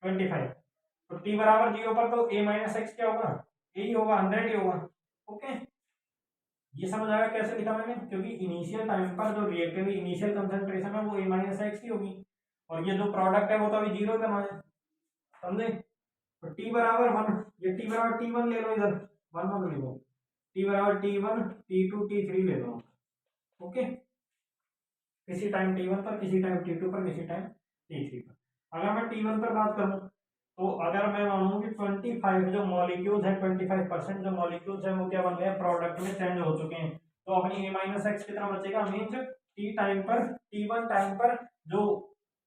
S1: 25, तो टी बराबर 0 पर तो a माइनस एक्स क्या होगा, यही होगा, 100 ही होगा। ओके, ये समझ आया कैसे लिखा मैंने, क्योंकि इनिशियल टाइम पर जो रिएक्टेंट की इनिशियल कंसंट्रेशन है वो a माइनस एक्स ही होगी, और ये जो प्रोडक्ट है वो तो अभी 0 पे है, समझे। तो टी बराबर 1, ये टी बराबर T1 ले लो, इधर 1 1 ले लो, टी बराबर T1 T2 T3 ले लो। ओके, किसी टाइम T1 पर, किसी टाइम T2 पर, किसी टाइम T3 पर। अगर मैं T1 पर बात करूं, तो अगर मैं मानूं कि 25 जो मॉलिक्यूल्स हैं, 25% जो मॉलिक्यूल्स हैं वो क्या बन गए, प्रोडक्ट में चेंज हो चुके हैं, तो अपनी a माइनस एक्स कितना बचेगा, मीन्स टी टाइम पर, T1 टाइम पर जो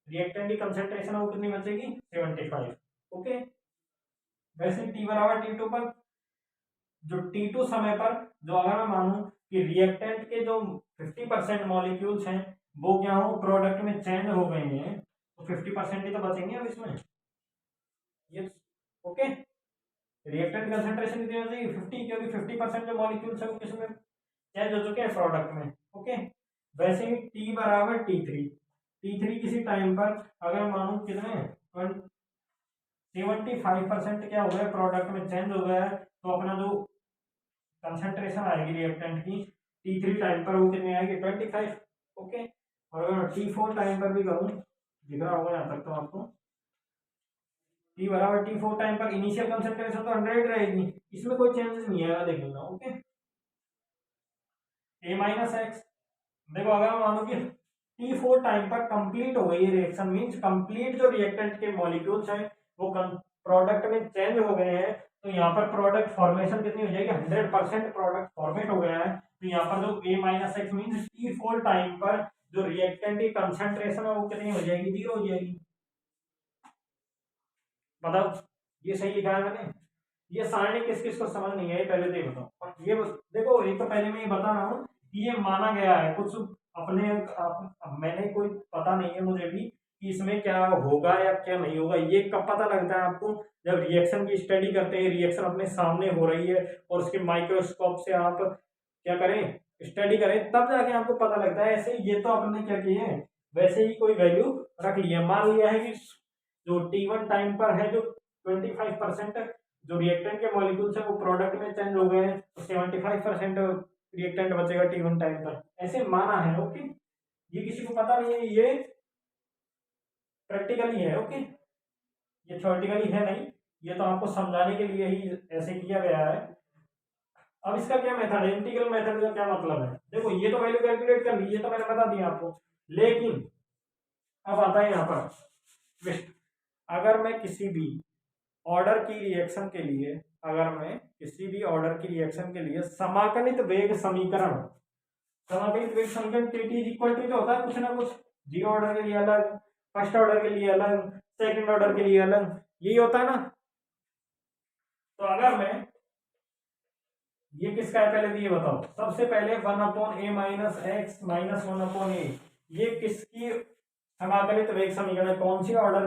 S1: रिएक्टेंट की कंसंट्रेशन है वो कितनी बचेगी, 75। ओके, वैसे टी बराबर T2 पर, जो T2 समय पर, जो अगर मैं मानूं कि रिएक्टेंट के जो 50% मॉलिक्यूल्स हैं वो क्या हो, प्रोडक्ट में चेंज हो गए हैं, तो 50% ही तो बचेंगे अब इसमें। ये ओके, रिएक्टेंट कंसंट्रेशन कितनी हो जाएगी, 50, क्योंकि 50% जो मॉलिक्यूल्स है वो किसमें चेंज हो चुके हैं, प्रोडक्ट में। ओके, वैसे ही टी बराबर T3 किसी टाइम पर अगर मानूं कितने 75% क्या हो गया, प्रोडक्ट में चेंज हो गया है, तो अपना जो कंसंट्रेशन आएगी रिएक्टेंट की T3 टाइम पर वो कितनी आएगी, 25। ओके, और अगर T4 टाइम पर भी करूँ, दिख रहा होगा यहाँ तक तो आपको, टी बराबर T4 टाइम पर इनिशियल कंसंट्रेशन तो 100 रहेगी, इसमें कोई चेंजेस नहीं आएगा, देख लेना। ओके, a माइनस एक्स, देखो अगर मानो कि T4 टाइम पर कंप्लीट हो गई रिएक्शन, मींस कंप्लीट जो रिएक्टेंट के मॉलिक्यूल्स हैं वो प्रोडक्ट में चेंज हो गए हैं, तो यहाँ पर प्रोडक्ट फॉर्मेशन कितनी हो जाएगी, 100% प्रोडक्ट फॉर्मेट हो गया है, तो यहाँ पर जो a minus x means T4 time पर जो रिएक्टेंट की कंसंट्रेशन है वो कितनी हो जाएगी, 0 हो जाएगी। बताओ ये सही लिखा है मैंने, ये सारणी किस किस को समझ नहीं है पहले तो ये बताओ। और ये देखो, एक तो पहले मैं ये बता रहा हूँ कि ये माना गया है कुछ अपने मैंने कोई पता नहीं है मुझे भी कि इसमें क्या होगा या क्या नहीं होगा, ये कब पता लगता है आपको, जब रिएक्शन की स्टडी करते हैं, रिएक्शन अपने सामने हो रही है और उसके माइक्रोस्कोप से आप क्या करें, स्टडी करें, तब जाके आपको पता लगता है। ऐसे ये तो आपने क्या किया है, वैसे ही कोई वैल्यू रख लिया, मान लिया है कि जो T1 टाइम पर है जो 25% जो रिएक्टेंट के मॉलिक्यूल्स है वो प्रोडक्ट में चेंज हो गए हैं, तो 75% रिएक्टेंट बचेगा T1 टाइम पर, ऐसे माना है। ओके, ये किसी को पता नहीं है, ये प्रैक्टिकली है। ओके, ये थ्योरेटिकली है नहीं, ये तो आपको समझाने के लिए ही ऐसे किया गया है। अब इसका क्या मेथड है, इंटीग्रल मेथड का क्या मतलब है, देखो ये तो वैल्यू कैलकुलेट कर ली, ये तो मैंने बता दिया आपको, लेकिन अब आता है यहाँ पर ट्विस्ट। अगर मैं किसी भी ऑर्डर की रिएक्शन के लिए, अगर मैं किसी भी ऑर्डर की रिएक्शन के लिए समाकलित वेग समीकरण, समाकलित वेग समीकरण T इक्वल टू तो होता है कुछ ना कुछ, जीरो ऑर्डर के लिए अलग, फर्स्ट ऑर्डर के लिए अलग, सेकंड ऑर्डर के लिए अलग, यही होता है ना। तो अगर मैं ये किसका है पहले तो ये बताओ, सबसे पहले 1/a minus X minus 1/a, ये किसकी समाकलित वेग समीकरण है, कौन सी ऑर्डर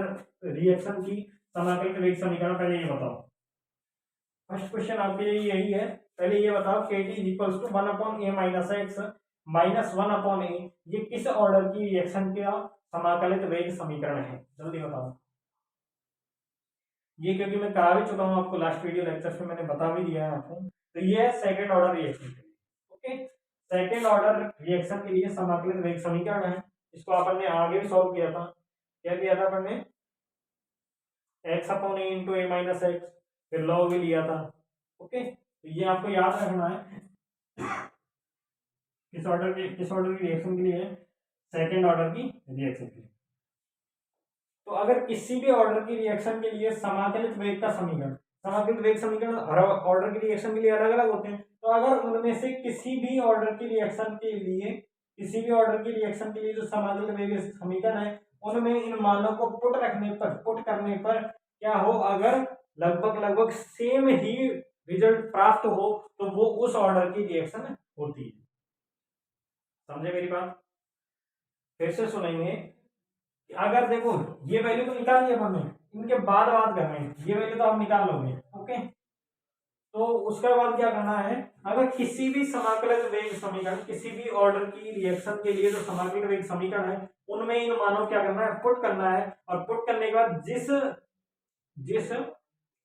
S1: रिएक्शन की समाकलित वेग समीकरण, पहले ये बताओ। फर्स्ट क्वेश्चन आपके लिए यही है, पहले ये बताओ kT is equals to 1/a minus X minus 1/a, ये किस ऑर्डर की रिएक्शन का समाकलित वेग समीकरण है, जल्दी बताओ। ये क्योंकि मैं करा भी चुका हूं आपको, लास्ट वीडियो लेक्चर में मैंने बता भी दिया है आपको। तो ये है सेकंड ऑर्डर रिएक्शन के लिए, ओके। सेकंड ऑर्डर रिएक्शन के लिए समाकलित वेग समीकरण है, इसको अपन ने आगे भी सॉल्व किया था। क्या किया था अपन ने, x/a into a minus x, फिर लॉग भी लिया था, ओके। तो ये आपको याद रखना है किस ऑर्डर की रिएक्शन के लिए, सेकंड ऑर्डर की रिएक्शन के लिए। तो अगर किसी भी ऑर्डर की रिएक्शन के लिए समाकलित वेग का समीकरण, समाकलित वेग समीकरण हर ऑर्डर की रिएक्शन के लिए अलग अलग होते हैं, तो अगर उनमें से किसी भी ऑर्डर की रिएक्शन के लिए जो समाकलित वेग समीकरण है, उनमें इन मानों को पुट करने पर क्या हो, अगर लगभग सेम ही रिजल्ट प्राप्त हो तो वो उस ऑर्डर की रिएक्शन होती है। समझे मेरी बात, फिर से सुनेंगे। अगर देखो ये वैल्यू तो निकाल लिया हमने, इनके बाद बात कर रहे हैं, ये वैल्यू तो आप निकाल लोगे, ओके। तो उसके बाद क्या करना है, अगर किसी भी समाकलित वेग समीकरण, किसी भी ऑर्डर की रिएक्शन के लिए जो समाकलित वेग समीकरण है, उनमें इन मानों क्या करना है, पुट करना है, और पुट करने के बाद जिस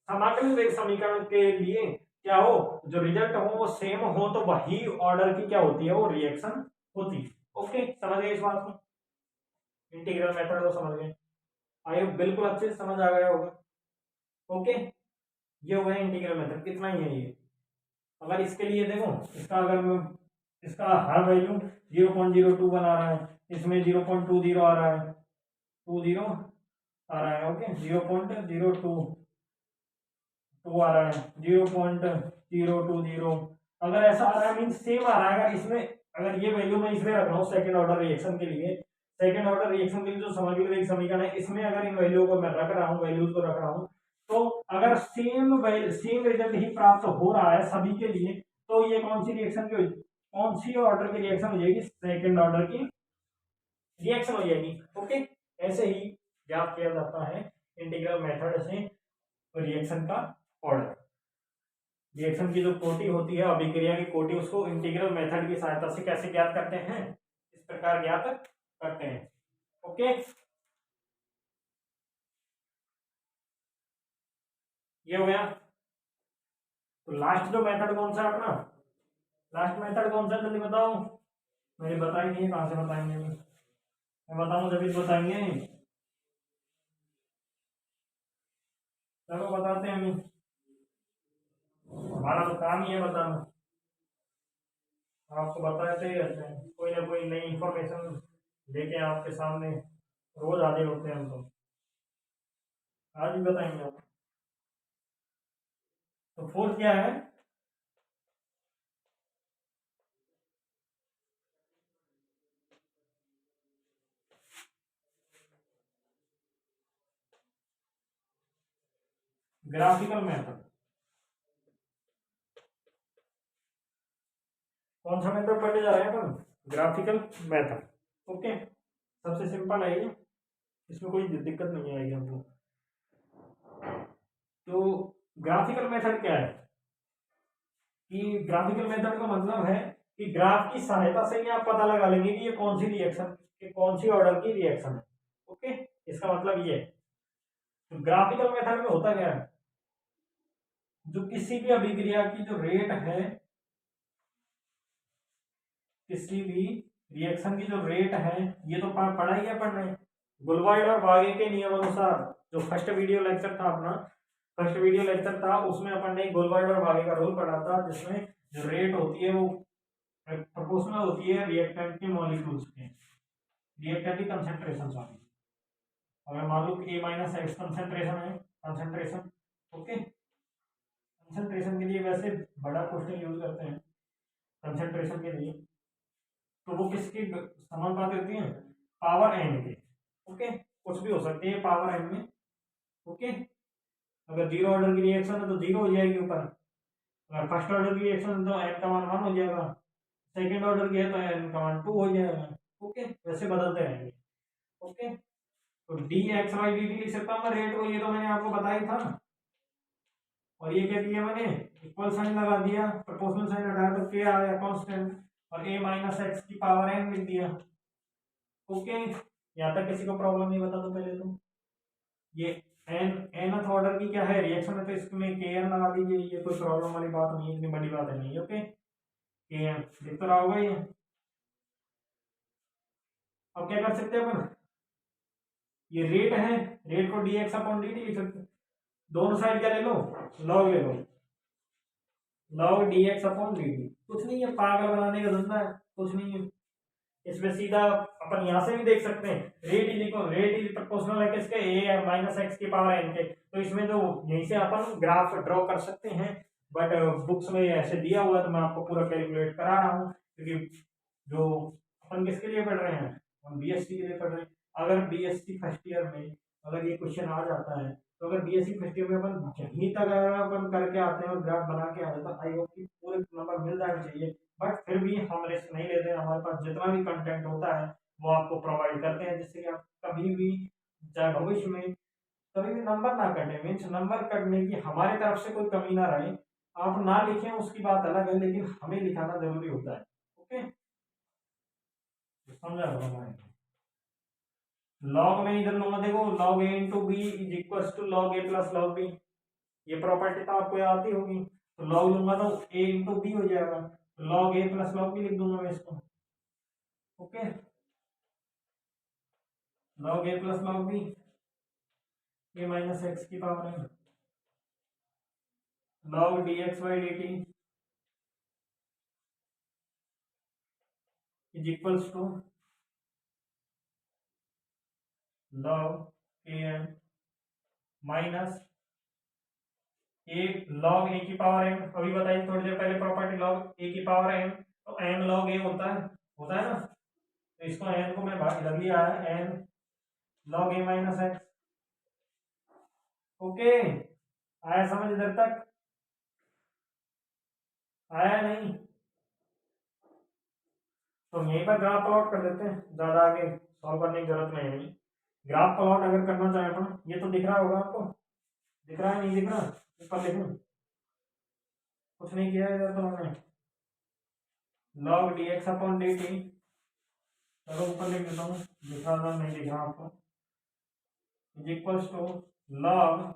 S1: समाकलित वेग समीकरण के लिए क्या हो, जो रिजल्ट हो वो सेम हो, तो वही ऑर्डर की क्या होती है, वो रिएक्शन होती है, ओके। समझ गए इस बात को, इंटीग्रल मेथड को समझ गए, आई होप बिल्कुल अच्छे से समझ आ गया होगा, ओके। ये हो गया इंटीग्रल मेथड, कितना ही है ये। अगर इसके लिए देखो, इसका हर वैल्यू 0.021 आ रहा है, इसमें 0.20 आ रहा है, 20 आ रहा है, ओके। 0.022 आ रहा है, 0.020, अगर ऐसा आ रहा है मीन सेम आ रहा है। अगर इसमें, अगर ये वैल्यू मैं इसमें रख रहा हूँ सेकंड ऑर्डर रिएक्शन के लिए, जो समाकलित वेग समीकरण है, इसमें अगर इन वैल्यू को मैं रख रहा हूँ, वैल्यूज को रख रहा हूँ, तो अगर सेम रिजल्ट ही प्राप्त हो रहा है सभी के लिए, तो ये कौन सी ऑर्डर की रिएक्शन हो जाएगी, सेकंड ऑर्डर की रिएक्शन हो जाएगी, ओके। ऐसे ही ज्ञात किया जाता है इंटीग्रल मेथड से रिएक्शन का ऑर्डर। रिएक्शन की जो कोटि होती है, अभिक्रिया की कोटि, उसको इंटीग्रल मेथड की सहायता से कैसे ज्ञात करते हैं, इस प्रकार ज्ञात करते हैं, ओके। ये हो गया। तो लास्ट जो मेथड कौन सा है अपना, लास्ट मेथड कौन सा है, जल्दी बताओ। मैंने बताई नहीं, कहां से बताएंगे, मैं बताऊं जब बताएंगे, चलो बताते हैं हम, हमारा तो काम ही है बताना, आपको बताते ही रहते हैं, कोई ना कोई नई इंफॉर्मेशन लेके आपके सामने रोज हाजिर होते हैं हम तो, आज भी बताएंगे आप। तो फोर्थ क्या है, ग्राफिकल मेथड। कौन सा मेथड पढ़ने जा रहे हैं अपन, ग्राफिकल मेथड, ओके। सबसे सिंपल है ये, इसमें कोई दिक्कत नहीं आएगी हमको। तो ग्राफिकल मेथड क्या है, कि ग्राफिकल मेथड का मतलब है कि ग्राफ की सहायता से ही आप पता लगा लेंगे कि ये कौन सी रिएक्शन, कौन सी ऑर्डर की रिएक्शन है, ओके। इसका मतलब ये है। तो ग्राफिकल मेथड में होता क्या है, जो किसी भी अभिक्रिया की जो रेट है, किसी भी रिएक्शन की जो रेट है, ये तो पढ़ा ही है पढ़ने, गुलवाइड और वागे के नियम अनुसार, जो फर्स्ट वीडियो लेक्चर था अपना, फर्स्ट वीडियो लेक्चर था, उसमें अपन ने गुलवाइड और वागे का रूल पढ़ा था, जिसमें जो रेट होती है वो प्रोपोर्शनल होती है रिएक्टेंट के मॉलिक्यूल्स के, रिएक्टेंट की कंसेंट्रेशन सॉरी। अगर मान लो ए माइनस एक्स कंसेंट्रेशन है, कंसेंट्रेशन, ओके। कंसेंट्रेशन के लिए वैसे बड़ा क्वेश्चन यूज करते हैं कंसेंट्रेशन के लिए, तो वो किसकी समानुपाती होती है, पावर एन के, ओके। कुछ भी हो सकती है पावर एन में, ओके, अगर जीरो ऑर्डर की रिएक्शन है तो जीरो हो जाएगी ऊपर, अगर फर्स्ट ऑर्डर की रिएक्शन है तो एन का मान 1 हो जाएगा, सेकेंड ऑर्डर की है तो एन का मान 2 हो जाएगा। ओके, वैसे बदलते रहेंगे। ओके, तो D X Y D T लिख सकता हूँ मैं रेट को, ये तो मैंने आपको बताया था। और ये क्या किया मैंने, इक्वल साइन लगा दिया, प्रोपोर्शनल साइन हटाया तो क्या आया कांस्टेंट, और a माइनस एक्स की पावर n लिख दिया। ओके, यहाँ तक किसी को प्रॉब्लम नहीं, बता दो पहले तो। ये n nth ऑर्डर की क्या है रिएक्शन है, तो इसमें kn लगा दीजिए, ये कोई प्रॉब्लम वाली बात नहीं है, इतनी बड़ी बात है नहीं। ओके, kn दिख तो रहा होगा ये। अब क्या कर सकते हैं अपन, ये रेट है, रेट को dx अपॉन dt लिख सकते हैं, दोनों साइड क्या ले लो, लॉग ले लो, लॉग dx अपॉन dt। कुछ नहीं है, पागल बनाने का धंधा है, कुछ नहीं है इसमें। सीधा अपन यहां से भी देख सकते हैं, rate is equal, rate is proportional है किसके, a माइनस एक्स की पावर n के, तो इसमें तो यहीं से अपन ग्राफ ड्रॉ कर सकते हैं। बट बुक्स में ऐसे दिया हुआ है तो मैं आपको पूरा कैलकुलेट करा रहा हूँ, क्योंकि जो अपन किसके लिए पढ़ रहे हैं, हम बीएससी के लिए पढ़ रहे हैं। अगर बीएससी फर्स्ट ईयर में अगर ये क्वेश्चन आ जाता है, तो अगर बीएससी फर्स्ट ईयर में अपन यहीं तक अगर अपन करके आते हैं और ग्राफ बना के आते हैं, तो आई होप कि पूरे नंबर मिल जाना चाहिए। बट फिर भी हम रिस्क नहीं लेते हैं, हमारे पास जितना भी कंटेंट होता है वो आपको प्रोवाइड करते हैं, जिससे कि आप कभी भी चाहे भविष्य में कभी भी नंबर ना कटे, मीन्स नंबर कटने की हमारी तरफ से कोई कमी ना रहे। आप ना लिखें उसकी बात अलग है, लेकिन हमें लिखाना जरूरी होता है। ओके, समझा होगा। लॉग में इधर लूंगा, देखो log A into B is equal to log A plus log B, ये प्रॉपर्टी तो आपको याद ही होगी। तो लॉग लूंगा तो ए इंटू बी हो जाएगा, log A plus log B लिख दूंगा मैं इसको। Okay, log A plus log B, A minus X की पावर है, log D X Y D T is equals to log A N minus A log A की power N. अभी बताइए थोड़ी देर पहले प्रॉपर्टी, लॉग ए की power N, तो N log ए होता है ना, तो इसको एन को मैं इधर लिया है, N log A minus x. Okay, आया समझ इधर तक, आया नहीं? तो यहीं पर ग्राफ प्लॉट कर देते हैं, ज्यादा आगे सॉल्व करने की जरूरत नहीं। ग्राफ प्लॉट अगर करना चाहे अपन, ये तो दिख रहा होगा आपको, दिख रहा है नहीं दिख रहा, ऊपर लिखूं, कुछ नहीं किया इधर तो मैंने, log D x upon D T, चलो ऊपर लिख देता हूँ, दिख रहा नहीं दिख रहा आपको, इज इक्वल्स टू लॉग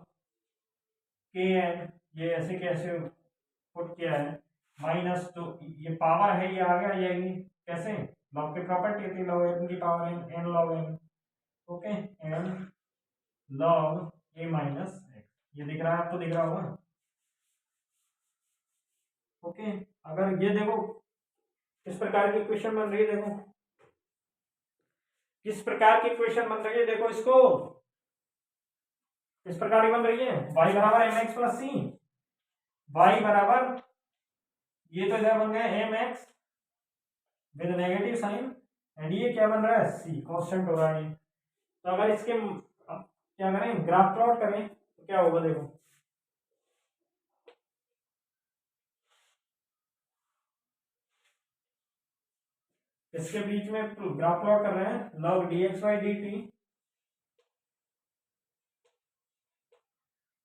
S1: के एन, ये ऐसे कैसे पुट किया है, माइनस जो ये पावर है ये आगे आ जाएगी कैसे, लॉग की प्रॉपर्टी होती है लॉग एन की power N, N log N. Okay, N log A minus X, ये दिख रहा है आपको, दिख रहा होगा। ओके, अगर ये देखो किस प्रकार की इक्वेशन बन रही है, देखो किस प्रकार की इक्वेशन बन रही है, देखो इसको किस प्रकार की बन रही है, y बराबर M X plus C, Y बराबर ये तो क्या बन गया M X with negative sign, and ये क्या बन रहा है सी, कांस्टेंट हो रहा है। तो अगर इसके अब क्या करें, ग्राफ प्लॉट करें तो क्या होगा, देखो इसके बीच में ग्राफ प्लॉट कर रहे हैं, log D X Y D T,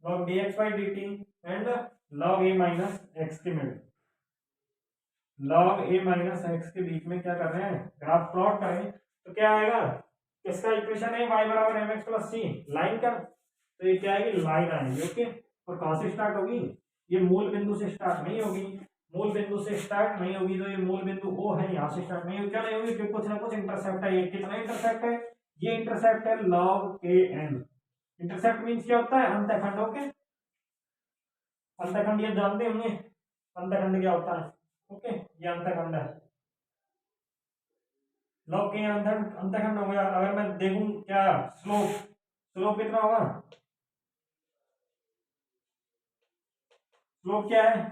S1: log D X Y D T and log A minus X के middle, log A minus X के बीच में क्या कर रहे हैं, ग्राफ प्लॉट करें तो क्या आएगा, किसका इक्वेशन है, y बराबर एम एक्स प्लस सी, लाइन का, तो ये क्या आएगी, लाइन आएगी। ओके, और कहां से स्टार्ट होगी, ये मूल बिंदु से स्टार्ट नहीं होगी, मूल बिंदु से स्टार्ट नहीं होगी, तो ये मूल बिंदु ओ है, यहाँ से स्टार्ट नहीं होगी, क्या नहीं होगी, क्योंकि कुछ ना कुछ इंटरसेप्ट है। ये कितना इंटरसेप्ट है, ये इंटरसेप्ट है लॉग के एन, इंटरसेप्ट मीन्स क्या होता है, अंतःखंड। ओके, अंतःखंड ये जानते होंगे, अंतःखंड क्या होता है। ओके, ये अंतःखंड है, लॉग के अंतःखंड हो गया। अगर मैं देखूं क्या स्लोप, स्लोप कितना होगा, स्लोप क्या है,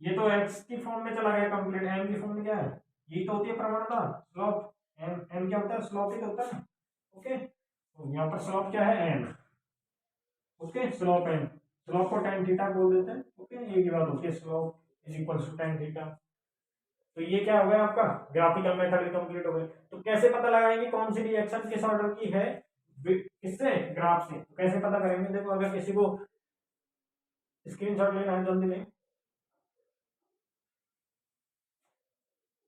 S1: ये तो एक्स की फॉर्म में चला गया कंप्लीट, एम की फॉर्म में क्या है, यही तो होती है प्रवणता स्लोप, एम एम क्या होता है, स्लोप ही तो होता है। ओके, तो यहाँ पर स्लोप क्या है M, okay slope N, slope को tan थीटा बोल देते हैं। ओके ये की बात होती है, slope is equal to tan theta. तो ये क्या हो गया आपका ग्राफिकल मेथड कंप्लीट हो गया। तो कैसे पता लगाएंगे कौन सी रिएक्शन किस ऑर्डर की है, किससे, ग्राफ से। तो कैसे पता करेंगे, देखो अगर किसी को स्क्रीनशॉट लेना है जल्दी लें,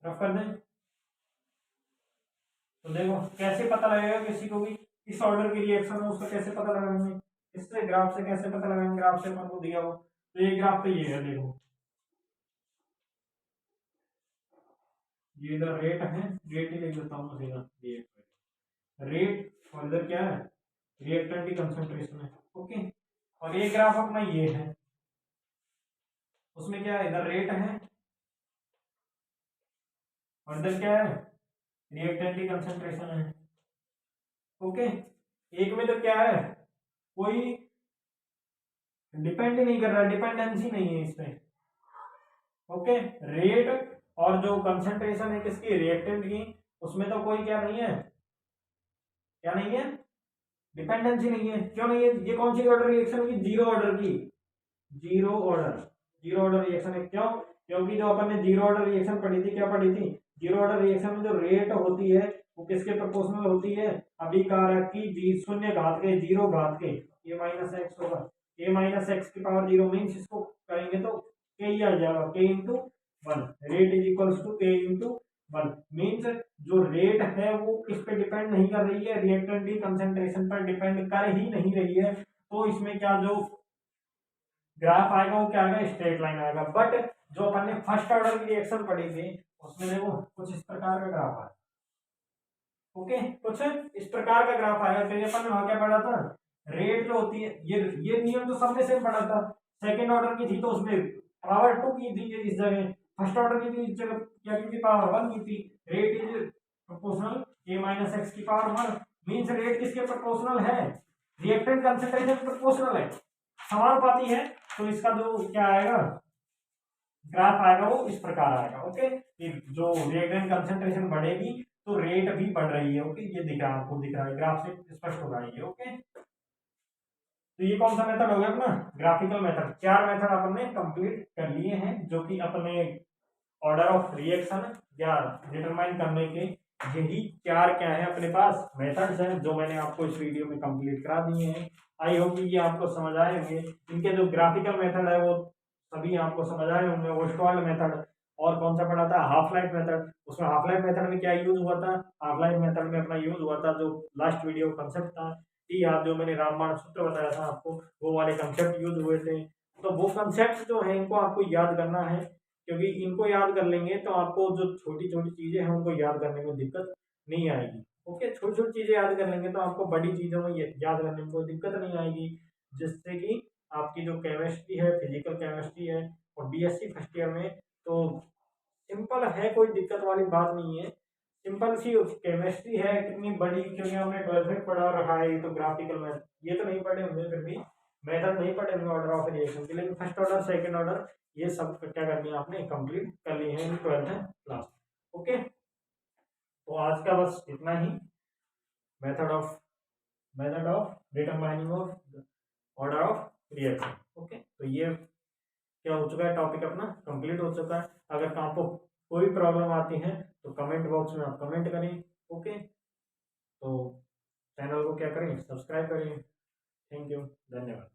S1: रफ कर दें। तो देखो कैसे पता लगेगा किसी को भी किस ऑर्डर की रिएक्शन है, उसका कैसे पता लगाएंगे, इससे ग्राफ से कैसे पता लगाएंगे, ग्राफ से अपन को दिया हो। तो ये ग्राफ तो ये है, देखो ये इधर रेट है, रेट ही लिख देता हूँ सीधा, रेट और इधर क्या है, रिएक्टेंट की कंसंट्रेशन है। ओके और ये ग्राफ अपना ये है, उसमें क्या है, इधर रेट है और इधर क्या है, रिएक्टेंट की कंसंट्रेशन है। ओके एक में तो क्या है, कोई डिपेंड नहीं कर रहा, डिपेंडेंसी नहीं है इसमें। ओके रेट और जो कंसंट्रेशन है किसकी, रिएक्टेंट की, उसमें तो कोई क्या नहीं है, क्या नहीं है, डिपेंडेंसी नहीं है। क्यों नहीं है, ये कौन सी ऑर्डर रिएक्शन की, जीरो ऑर्डर की, zero order, zero order reaction है। क्यों, क्योंकि जो अपन ने जीरो ऑर्डर रिएक्शन पढ़ी थी, क्या पढ़ी थी, जीरो ऑर्डर रिएक्शन में जो रेट होती है वो किसके प्रोपोर्शनल होती है, अभिकारक की जी शून्य घात के, जीरो घात के, ए माइनस एक्स होगा, ए माइनस एक्स की पावर जीरो मीन्स इसको करेंगे तो के ही आ जाएगा, K into one, rate is equals to K into one. Means जो रेट है वो किस पे डिपेंड नहीं कर रही है, रिएक्टेंट की कंसेंट्रेशन पर डिपेंड कर ही नहीं रही है। तो इसमें क्या जो ग्राफ आएगा वो क्या आएगा, स्ट्रेट लाइन आएगा। बट जो अपन ने फर्स्ट ऑर्डर की रिएक्शन पढ़ी थी उसमें देखो कुछ इस प्रकार का ग्राफ आया। ओके कुछ इस प्रकार का ग्राफ आएगा। तो अपन ने वहां क्या पढ़ा था, रेट जो होती है, ये नियम तो सबने सेम पढ़ा था। सेकेंड ऑर्डर की थी तो उसमें पावर टू की थी इस जगह, फर्स्ट ऑर्डर की थी इस जगह क्या की थी, पावर वन की थी। Rate is proportional A minus X की पावर वन, मीन्स रेट किसके प्रोपोर्शनल है, रिएक्टेंट कंसंट्रेशन प्रोपोर्शनल है, समानुपाती है। तो इसका जो क्या आएगा, ग्राफ आएगा वो इस प्रकार आएगा। ओके जो रिएक्टेंट कंसंट्रेशन बढ़ेगी तो रेट भी बढ़ रही है। ओके ये दिख रहा है, आपको दिख रहा है, ग्राफ से स्पष्ट हो रहा है ये। ओके तो ये कौन सा मेथड हो गया अपना, ग्राफिकल मेथड। चार मेथड अपन ने कंप्लीट कर लिए हैं जो कि अपने ऑर्डर ऑफ रिएक्शन या डिटरमाइन करने के यही चार क्या है अपने पास मेथड्स हैं जो मैंने आपको इस वीडियो में कंप्लीट करा दिए हैं। आई होप कि ये आपको समझ आए होंगे। इनके जो ग्राफिकल मेथड है वो सभी आपको समझ आए होंगे। ओस्टवाल्ड मेथड और कौन सा पढ़ा था, हाफ लाइफ मेथड। उसमें हाफ लाइफ मेथड में क्या यूज हुआ था, हाफ लाइफ मेथड में अपना यूज हुआ था जो लास्ट वीडियो कंसेप्ट था कि आप जो मैंने रामबाण सूत्र बताया था आपको वो वाले कंसेप्ट यूज हुए थे। तो वो कंसेप्ट जो है इनको आपको याद करना है, क्योंकि इनको याद कर लेंगे तो आपको जो छोटी छोटी चीजें हैं उनको याद करने में दिक्कत नहीं आएगी। ओके छोटी छोटी चीजें याद कर लेंगे तो आपको बड़ी चीजों में याद करने में कोई दिक्कत नहीं आएगी, जिससे कि आपकी जो केमिस्ट्री है, फिजिकल केमिस्ट्री है और बीएससी फर्स्ट ईयर में तो सिंपल है, कोई दिक्कत वाली बात नहीं है। सिंपल सी केमिस्ट्री है, कितनी बड़ी, क्योंकि हमने 12th में पढ़ा रखा है। ये तो ग्राफिकल में ये तो नहीं पढ़े होंगे, फिर भी मेथड नहीं पढ़े होंगे ऑर्डर ऑफ रिएक्शन के, लेकिन फर्स्ट ऑर्डर सेकंड ऑर्डर ये सब क्या करनी है आपने कंप्लीट कर ली है इन 12th क्लास। ओके तो आज का बस इतना ही, method of determining of order of reaction. Okay तो ये क्या हो चुका है, टॉपिक अपना कंप्लीट हो चुका है। अगर आपको कोई प्रॉब्लम आती है तो कमेंट बॉक्स में आप कमेंट करें। ओके तो चैनल को क्या करें, सब्सक्राइब करें। थैंक यू, धन्यवाद।